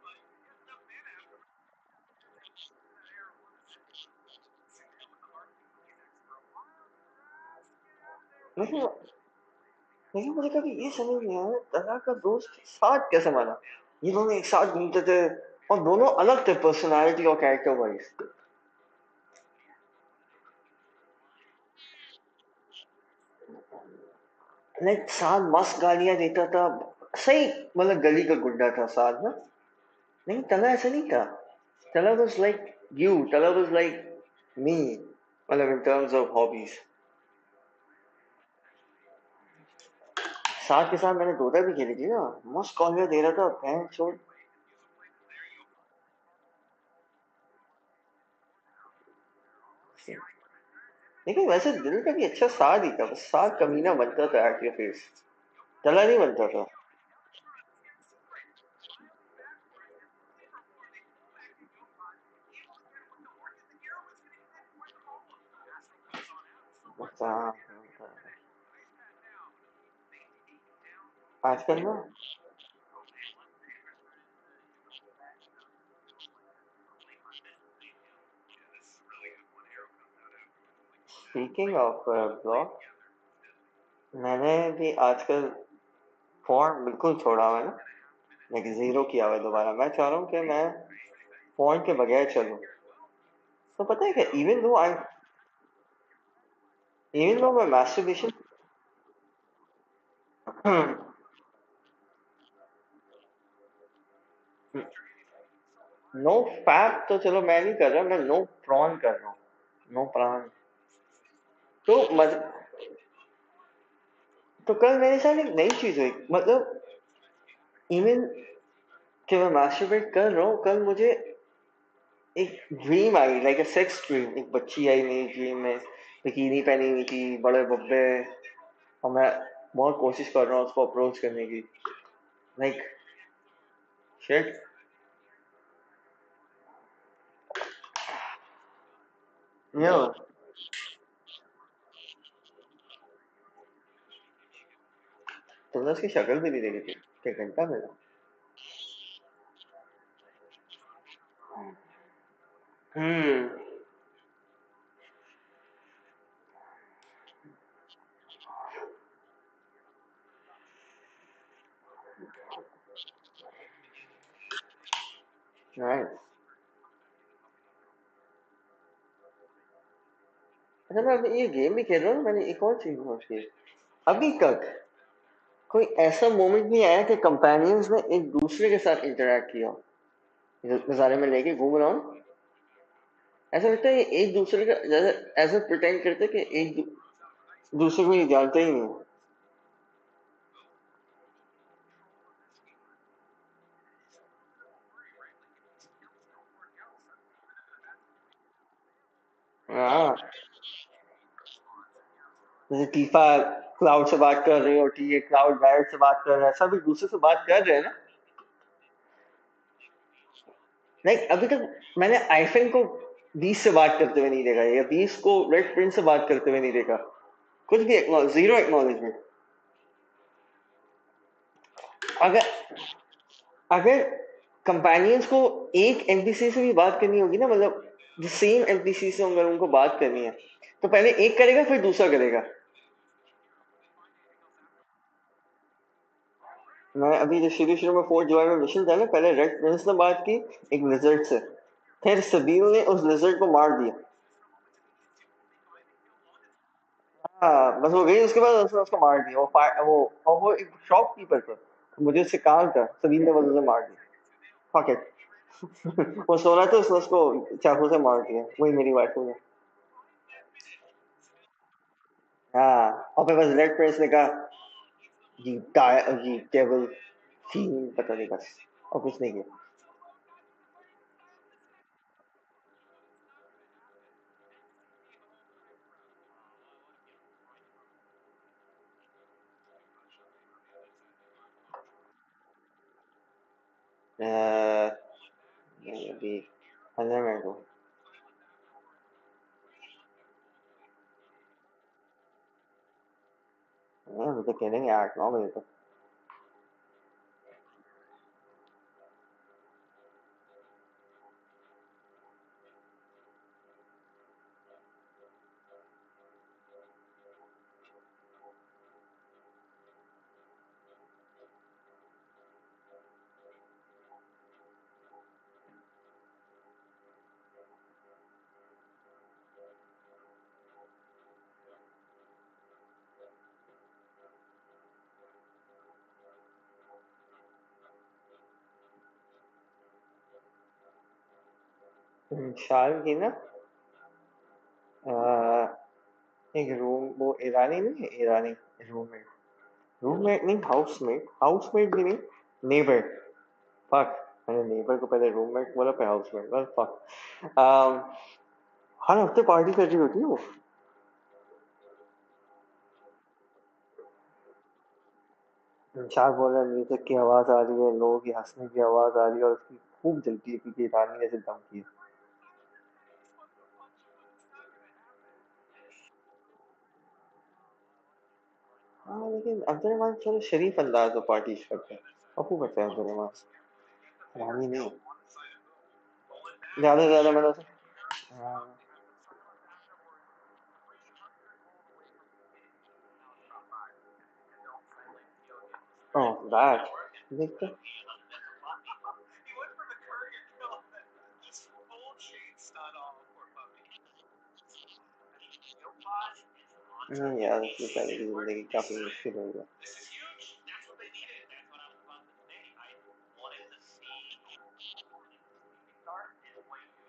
नहीं लेकिन मुझे कभी ये समझ नहीं आया तला का दोस्त साथ कैसे माना। ये दोनों एक साथ घूमते थे और दोनों अलग थे पर्सनालिटी और कैरेक्टर वाइज। लाइक साथ मस्त गालियां देता था, सही मतलब गली का गुंडा था साथ ना। नहीं तला ऐसा नहीं था। तला वाज लाइक यू, तला वाज लाइक मी, मतलब इन टर्म्स ऑफ हॉबीज। साथ के साथ मैंने डोडा भी खेली थी ना, मस्त कॉलियां दे रहा था बहन छोड़। लेकिन वैसे दिल का भी अच्छा साथ ही था, बस साथ कमीना बनता था एट योर फेस, तला नहीं बनता था। अच्छा, आजकल ना स्पीकिंग ऑफ ब्लॉग, मैंने भी आजकल फोन बिल्कुल छोड़ा हुआ है ना, लेकिन जीरो किया हुआ है दोबारा। मैं चाह रहा हूँ कि मैं फोन के बगैर चलूँ। तो पता है क्या, इवन दो मैं मैस्टरबेशन नो फैप तो चलो मैं नहीं कर रहा, मैं नो प्रॉन कर रहा हूँ। नो प्राण। तो तो कल मेरे साथ एक नई चीज हुई, मतलब इवन कि मैं मास्टरबेट कर रहा हूँ, कल मुझे एक dream I, like a sex dream. एक बच्ची आई मेरी ड्रीम में, बिकिनी पहनी हुई थी, बड़े बब्बे, और मैं बहुत कोशिश कर रहा हूँ उसको अप्रोच करने की। Like shit. यो तुमने उसकी शक्ल भी नहीं देखी थी क्या घंटा मेरा। हम्म। नाइस। अच्छा मैं अभी ये गेम भी खेल रहा हूँ, मैंने एक और चीज नोट की। अभी तक कोई ऐसा मोमेंट नहीं आया कि कंपेनियंस ने एक दूसरे के साथ इंटरेक्ट किया हो। नज़ारे में लेके घूम रहा हूँ, ऐसा लगता है ये एक दूसरे का जैसे ऐसा प्रिटेंड करते कि दूसरे को ये जानते ही नहीं। हाँ, जैसे टीफा क्लाउड से बात कर रही हो, ठीक है, क्लाउड बैरट से बात कर रहा है, सब एक दूसरे से बात कर रहे हैं ना। लाइक अभी तक मैंने आईफिन को 20 से बात करते हुए नहीं देखा, या 20 को रेड प्रिंस से बात करते हुए नहीं देखा। कुछ भी जीरो एक्नॉलेजमेंट। अगर अगर कंपेनियंस को एक एनपीसी से भी बात करनी होगी ना, मतलब जो सेम एनपीसी से अगर उनको बात करनी है, तो पहले एक करेगा फिर दूसरा करेगा। मैं अभी जो शुरू शुरू में फोर्थ जुलाई में मिशन था ना, पहले रेड प्रिंस ने बात की एक लिजर्ड से, फिर सबील ने उस लिजर्ड को मार दिया। हाँ बस वो गई, उसके बाद उसने उसको मार दिया। वो एक शॉपकीपर था, मुझे उससे काम था, सबील ने बस उसे मार दिया। Fuck it. वो सो रहा था, उसने उसको चाकू से मार दिया, वही मेरी वाइफ ने। हाँ, और फिर बस रेड प्रिंस ने कहा ये डेविल फील, पता नहीं बस, और कुछ नहीं किया। नहीं, अभी 15 मिनट को। अभी तो खेलेंगे 8-9 बजे तक। शाल की ना एक रूम वो ईरानी नहीं है ईरानी रूममेट रूममेट नहीं हाउसमेट भी नहीं नेबर फक मैंने नेबर को पहले रूममेट बोला फिर हाउसमेट बस फक हर हफ्ते पार्टी कर रही होती है वो शाल बोल रहा है म्यूजिक की आवाज आ रही है लोगों की हंसने की आवाज आ रही है और उसकी खूब जलती है क्योंकि ईरानी ने ऐसे दम की हाँ लेकिन अब्दुल रहमान चलो शरीफ अंदाज में पार्टी करते हैं अपू करते हैं अब्दुल रहमान रानी नहीं ज्यादा से ज्यादा मतलब ओह दैट देखते नहीं यार उसकी पहले की जिंदगी काफी मुश्किल हो गया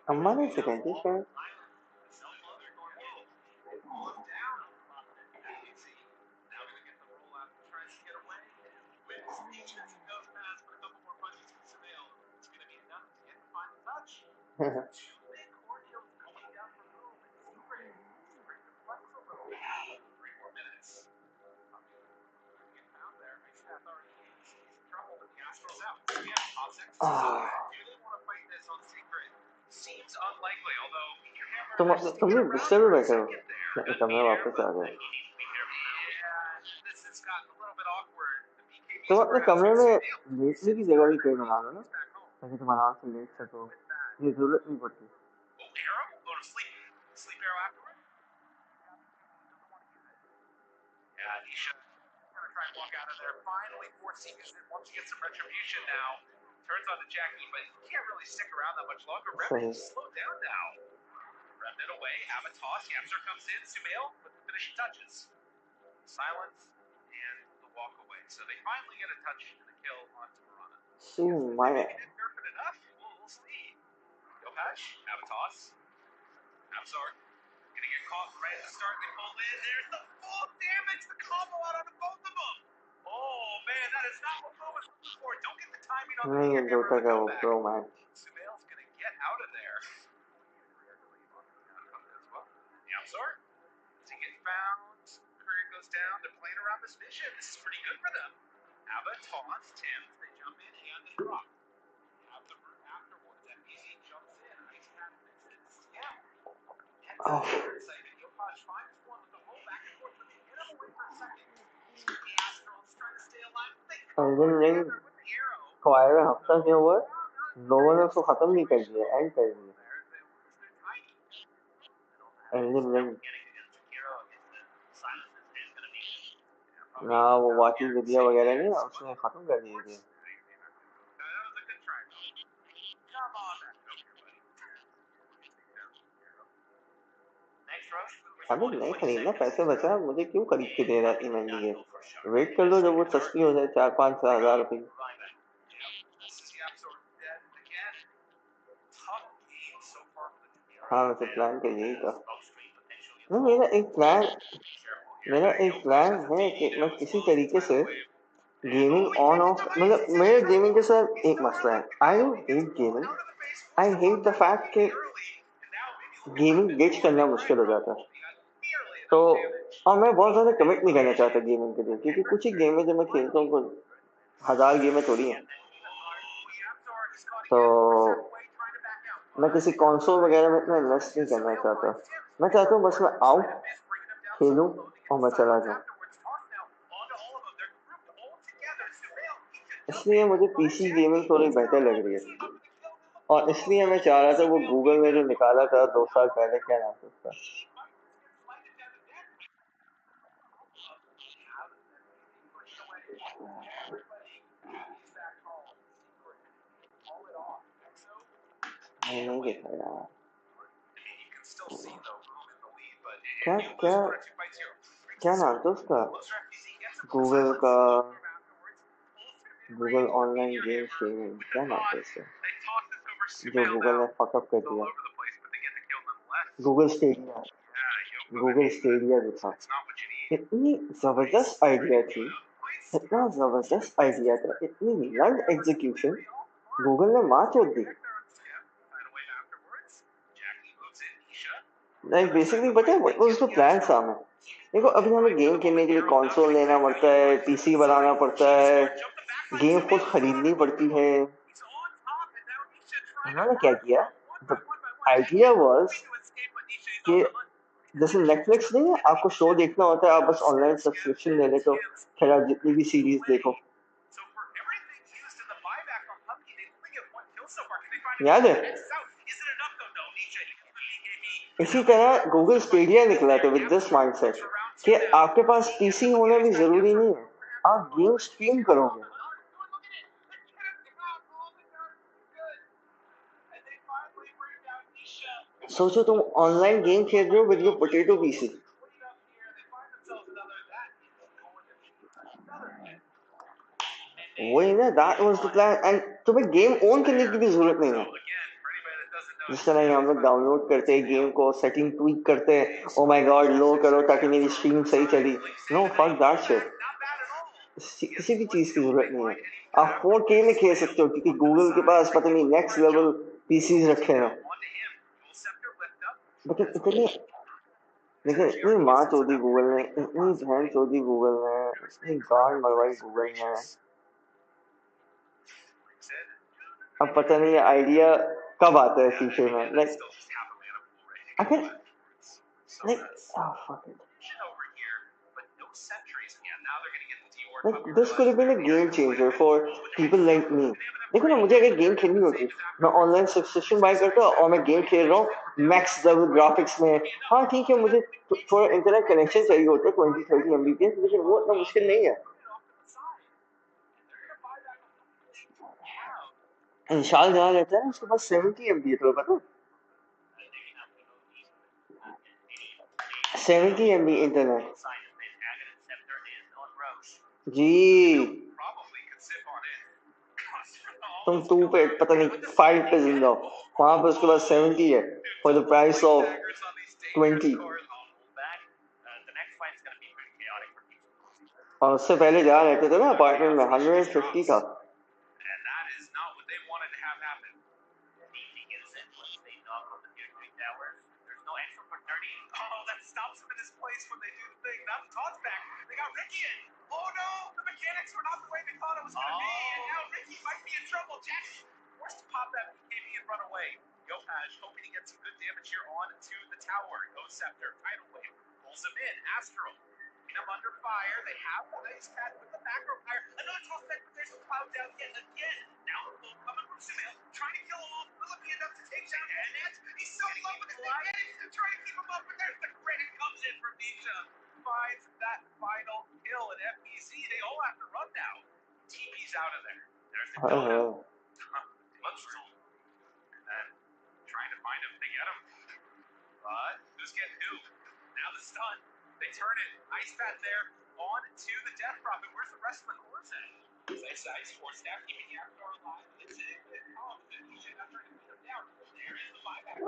अम्मा ने सिखाई थी शायद तुम लोग गुस्से में बैठे हो कमरा वापस आ गए तुम अपने कमरे में लेटने की जगह भी कोई बना लो ना ताकि तुम आराम से लेट सको ये जरूरत नहीं पड़ती सही माया नहीं ये जोता का वो प्रो मैच इंजीनियरिंग को आए हुए हफ्ता क्या हुआ लोगों ने उसको खत्म नहीं कर दिया एंड कर दिया इंजीनियरिंग ना वो वाचिंग वीडियो वगैरह नहीं उसने खत्म कर दिए थे अबे नहीं खरीदना पैसे बचा मुझे क्यों खरीद के दे रहा है इतनी महंगी है वेट कर लो जब वो सस्ती हो जाए 4-5 हज़ार रुपये हाँ वैसे प्लान तो यही था नहीं मेरा एक प्लान है कि मैं किसी तरीके से गेमिंग ऑन ऑफ मतलब मेरे गेमिंग के साथ एक मसला है I don't hate gaming I hate the fact कि गेमिंग गेज करना मुश्किल हो जाता है तो और मैं बहुत ज़्यादा कमिट नहीं करना चाहता गेमिंग के लिए क्योंकि कुछ ही गेम है जो मैं खेलता हूँ 1000 गेमें थोड़ी हैं तो मैं किसी कंसोल वगैरह में इतना इन्वेस्ट नहीं करना चाहता मैं चाहता हूँ बस मैं आऊँ खेलूँ और मैं चला जाऊँ इसलिए मुझे पीसी गेमिंग थोड़ी बेहतर लग रही है और इसलिए मैं चाह रहा था वो गूगल में जो निकाला था 2 साल पहले क्या नाम था उसका नहीं देखा यार क्या क्या क्या नाम था उसका गूगल का गूगल ऑनलाइन गेम स्ट्रीमिंग क्या नाम था उसका जो गूगल ने फक अप कर दिया. Google Stadia. गूगल स्टेडिया जो था, इतनी जबरदस्त आइडिया थी, इतना जबरदस्त आइडिया था, इतनी लंड एग्जीक्यूशन, गूगल ने मार छोड़ दी. लाइक बेसिकली पता है व्हाट वाज द प्लान सामने. देखो अभी हमें गेम खेलने के लिए कंसोल लेना पड़ता है, पीसी बनाना पड़ता है, गेम खुद खरीदनी पड़ती है. उन्होंने क्या किया, द आइडिया वाज कि जैसे नेटफ्लिक्स नहीं है, आपको शो देखना होता है, आप बस ऑनलाइन सब्सक्रिप्शन ले लेते हो, फिर आप जितनी भी सीरीज देखो. याद है? इसी तरह गूगल स्टेडिया निकला था विद दिस माइंडसेट कि आपके पास पीसी होना भी जरूरी नहीं है, आप गेम स्ट्रीम करोगे. सोचो तुम ऑनलाइन गेम खेल रहे हो विद योर पोटैटो पीसी. वही ना, that was the plan. And तुम्हें गेम ओन करने की भी जरूरत नहीं है. जिस तरह हम लोग डाउनलोड करते हैं गेम को, सेटिंग ट्वीक करते हैं, ओ माय गॉड लो करो ताकि मेरी स्ट्रीम सही चली. No, fuck that shit. किसी भी चीज की जरूरत नहीं है. आप 4K में खेल सकते हो क्योंकि गूगल के पास पता नहीं नेक्स्ट लेवल पीसीज रखे हैं. लेकिन इतनी माँ चौधी गूगल ने, इतनी बहन चौधी गूगल ने, इतनी गांड मरवाई गूगल ने. अब पता नहीं आइडिया कब आता है फ्यूचर में. लाइक अगर like fuck it. Like this could have been a game changer for people like me. देखो ना, मुझे अगर गेम खेलनी होती, मैं ऑनलाइन सब्सक्रिप्शन बाय करता और मैं गेम खेल रहा हूँ मैक्स लेवल ग्राफिक्स में. हाँ ठीक है, मुझे थोड़ा इंटरनेट कनेक्शन चाहिए होता है 20-30 MBPS, लेकिन वो इतना मुश्किल नहीं है. इंशाल्लाह जहाँ रहता है ना उसके पास 70 MB है, तो पता 70 MB इंटरनेट. जी तुम 2 पे पता नहीं 5 पे जिंदा हो, वहां पर उसके पास 70 है फॉर द प्राइस ऑफ 20. और उससे पहले जहाँ रहते थे ना अपार्टमेंट में 150 था.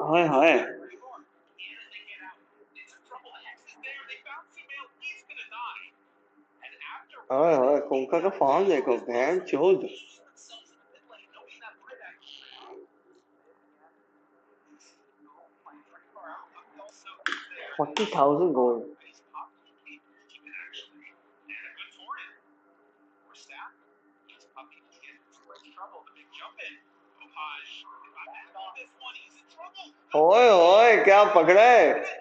हाय हाय हाय हाय, कोंका का फार्म देखो, बहन चोद. 40,000 gold. ओए ओए क्या पकड़ा है?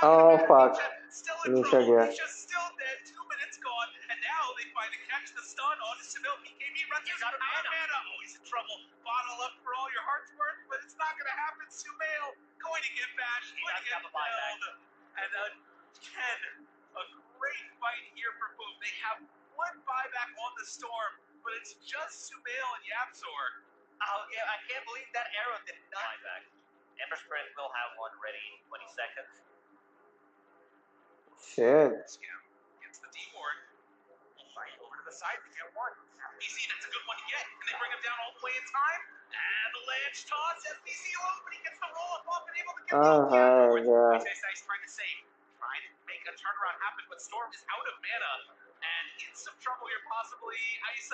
Oh fuck. Nisha गया. Sumail, going to get bashed, going to get killed. And again, a great fight here for Boom. They have one buyback on the Storm, but it's just Sumail and Yapzor. Oh, yeah, I can't believe that arrow did not. Buyback. Ember Sprint will have one ready in 20 seconds. Shit. Gets the D-Ward. Right over to the side to get one. FBC, that's a good one to get. Can they bring him down all the way in time? And the ledge toss. FBC alone, but he gets the roll up and able to get the yeah. Nice trying to save. Trying to make a turnaround happen, but Storm is out of mana. And in some trouble here, possibly. Ice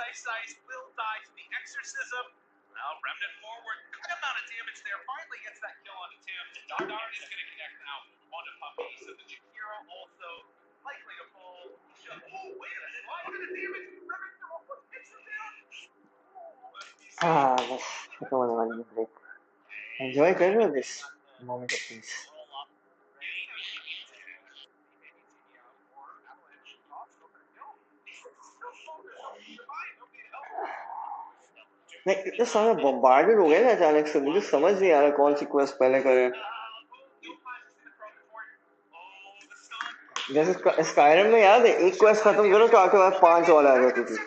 will die to the Exorcism. Well, Remnant forward. Good amount of damage there. Finally gets that kill onto Tim. Dardar is going to connect now onto Puppy. So the Jakiro also likely to fall. Oh, wait a minute. Why did the damage? Remnant almost hits him down. बस खत्म होने वाली है break enjoy कर रहे हो this moment of peace नहीं इतना सारा बम्बार्डेड हो गया ना अचानक से मुझे समझ नहीं आ रहा कौन सी क्वेस्ट पहले करे जैसे स्काइरम में याद है एक क्वेस्ट खत्म करो तो आपके पास 5 और आ जाती थी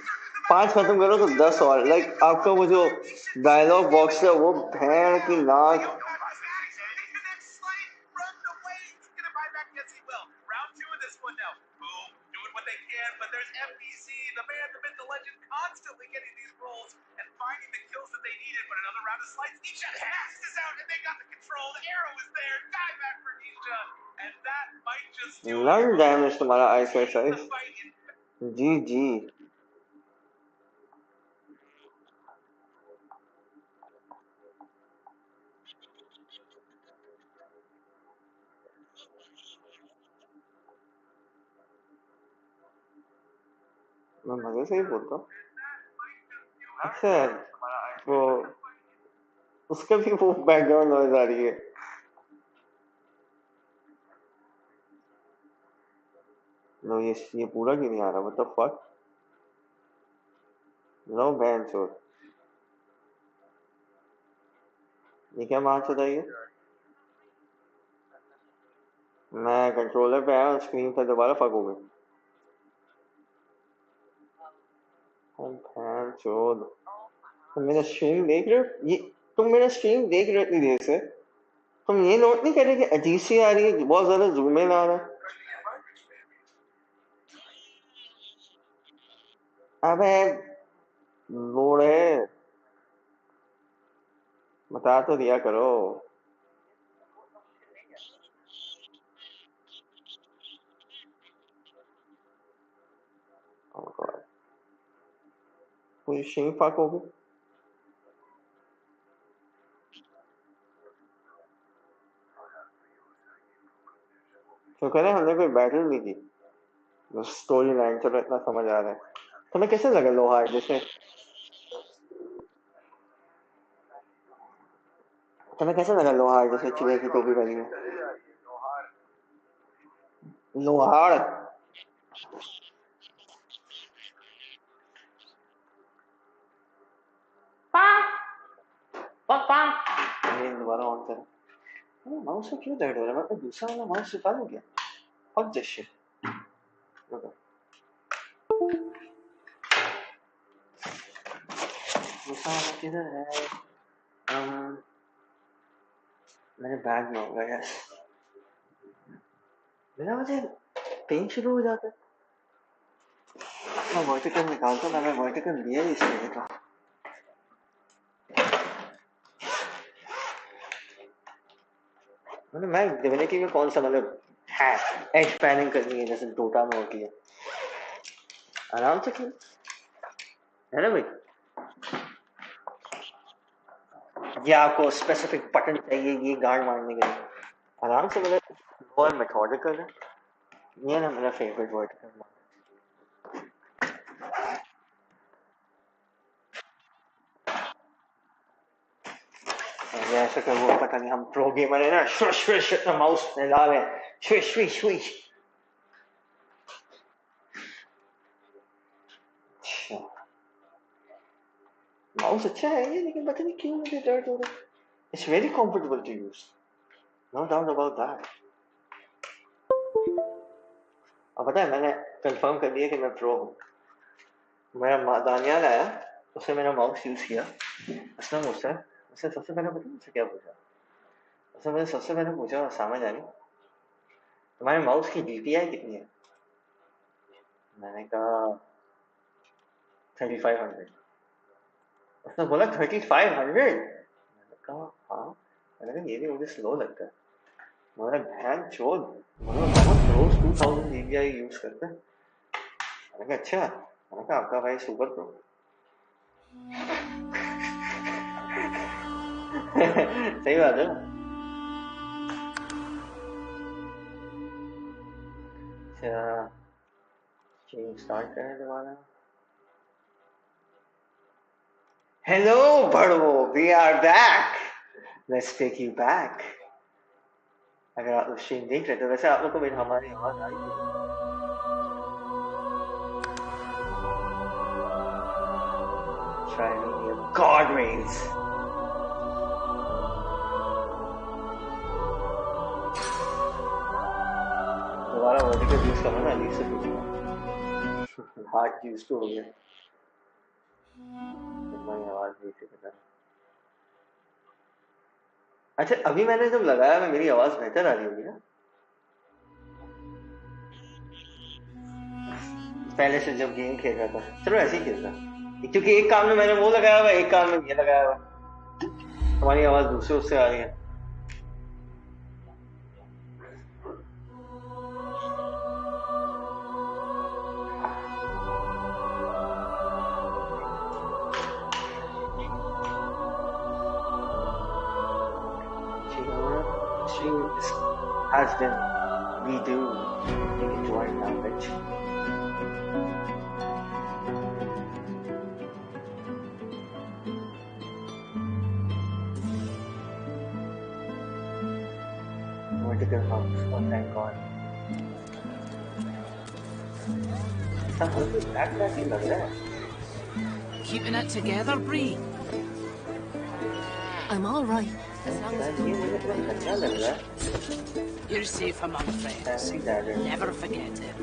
5 खत्म करो तो 10 और लाइक आपका वो जो डायलॉग बॉक्स है वो भैंस की नाक नन डैमेज तुम्हारा आइस जी जी मैं मजे से ही बोलता हूँ अच्छा वो उसका भी वो बैकग्राउंड नॉइज आ रही है नो ये पूरा क्यों नहीं आ रहा मतलब फक नो बैन चोर ये क्या मार चुका है मैं कंट्रोलर पे आया स्क्रीन पर दोबारा फक हो गई चोर तुम मेरा स्ट्रीम देख रहे हो ये तुम मेरा स्ट्रीम देख रहे हो इतनी देर से तुम ये नोट नहीं कर रहे कि अजीब सी आ रही है बहुत ज्यादा जूम इन आ रहा है अबे लोड़े बता तो दिया करो कोई स्ट्रीम फक हो गई तो करें हमने कोई बैटल भी की स्टोरी लाइन चलो इतना समझ आ रहा है तुम्हें कैसे लगा लोहार जैसे तुम्हें कैसे लगा लोहार जैसे चूहे की टोपी पहनी है लोहार दोबारा ऑन कर माउस से क्यों डेड हो रहा है मैं दूसरा वाला माउस निकालूं क्या फक दिस शिट दूसरा वाला किधर है मेरे बैग में होगा यार मेरा मुझे पेन शुरू हो जाता है मैं वर्टिकल निकालता हूँ मैंने वर्टिकल लिया ही इसलिए था मतलब मैं डिविनिटी में कौन सा मतलब है एज पैनिंग करनी है जैसे डोटा में होती है आराम से खेल है ना भाई या आपको स्पेसिफिक बटन चाहिए ये गार्ड मारने के लिए आराम से मतलब बहुत मेथोडिकल है ये ना मेरा फेवरेट वर्टिकल ऐसा कर वो पता नहीं हम प्रो गेमर है ना स्विश स्विश इतना माउस हिला रहे हैं स्विश स्विश स्विश माउस अच्छा है ये लेकिन पता नहीं क्यों मुझे दर्द हो रहा है It's very comfortable to use. No doubt about that. अब पता है मैंने कंफर्म कर दिया कि मैं प्रो हूँ. मेरा दानियाल आया, उसने मेरा माउस यूज किया. उसने मुझसे सबसे पहले पता मुझसे क्या पूछा? उसने मुझे सबसे पहले पूछा समझ आई तुम्हारे माउस की DPI कितनी है? मैंने कहा 3500. उसने बोला 3500? मैंने कहा हाँ. मैंने कहा ये भी मुझे स्लो लगता है. मैंने बहन चोद बहुत रोज 2000 DPI यूज करते हैं. मैंने कहा अच्छा. मैंने कहा आपका भाई सुपर प्रो. सही बात है ना. अच्छा स्ट्रीम स्टार्ट करें दोबारा. हेलो बड़ो, we are back. Let's take you back. अगर आप स्ट्रीम देख रहे तो वैसे आप लोग को मेरी हमारी आवाज आ रही है. Try me God rays. दोबारा वर्टिकल यूज करना ना अजीब से पूछूंगा. हार्ट यूज तो हो गया. मेरी आवाज भी से पता. अच्छा अभी मैंने जब लगाया मेरी आवाज बेहतर आ रही होगी ना पहले से जब गेम खेल रहा था. चलो ऐसे ही खेलता क्योंकि एक काम में मैंने वो लगाया हुआ एक काम में ये लगाया हुआ. हमारी आवाज दूसरे उससे आ रही है. Has been redo. You can join now, bitch. Vertical humps. Oh, thank God. Keeping it together, Bree? I'm all right. As long as you're safe among friends. Never forget it.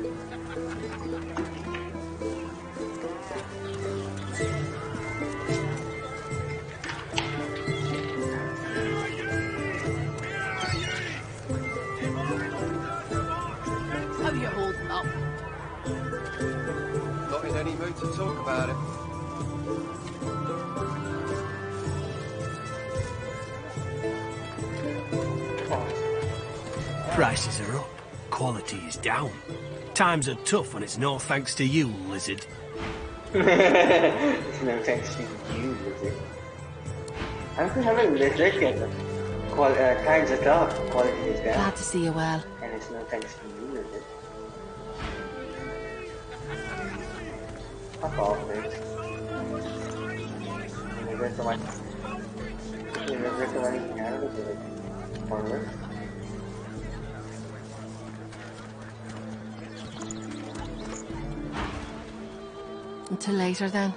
How you holding up? Not in any mood to talk about it. Prices are up. Quality is down. Times are tough when it's no thanks to you, lizard. It's no thanks to you, lizard. I'm just having lizard here. Times are tough. Quality is down. Glad to see you well. And it's no thanks to you, lizard. Fuck off, bitch. Lizard to my... Lizard to my piano, lizard. Onward. Until later, then.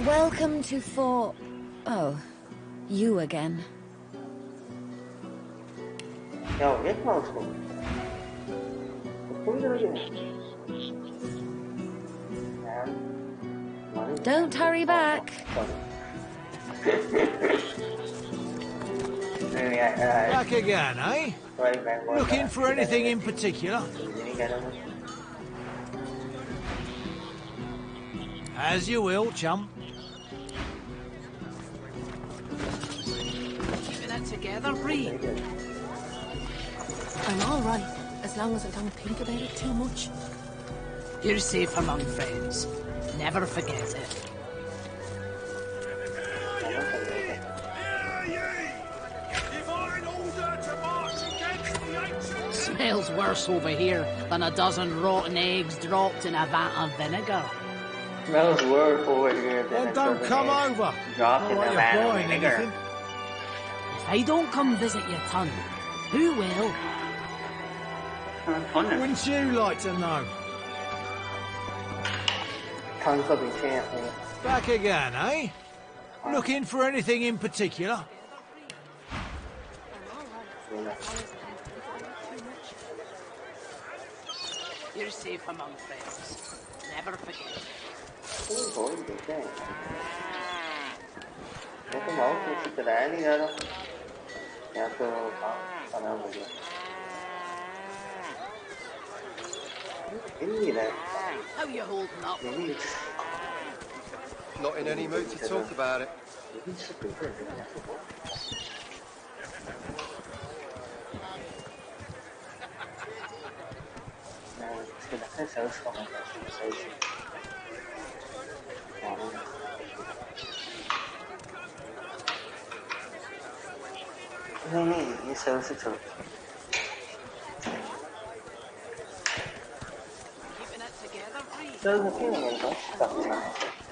Welcome to Fort... Oh, you again. Don't hurry back. Back again, eh? Looking for anything in particular? As you will, chum. Keeping it together, Bree? I'm all right, as long as I don't think about it too much. You're safe among friends. Never forget it. Smells worse over here than a dozen rotten eggs dropped in a vat of vinegar. Smells worse over here than then don't come over. Dropped in a vat of vinegar. If I don't come visit your ton, who will? Wouldn't you like to know? Back again, eh? Looking for anything in particular? You're safe among friends. Never forget. वो तो mouse मुझसे चलाया नहीं जा रहा या तो खाना हो गया How you holding up? Not in any mood to talk about it. नहीं ये सेल से चलो चल सकते हैं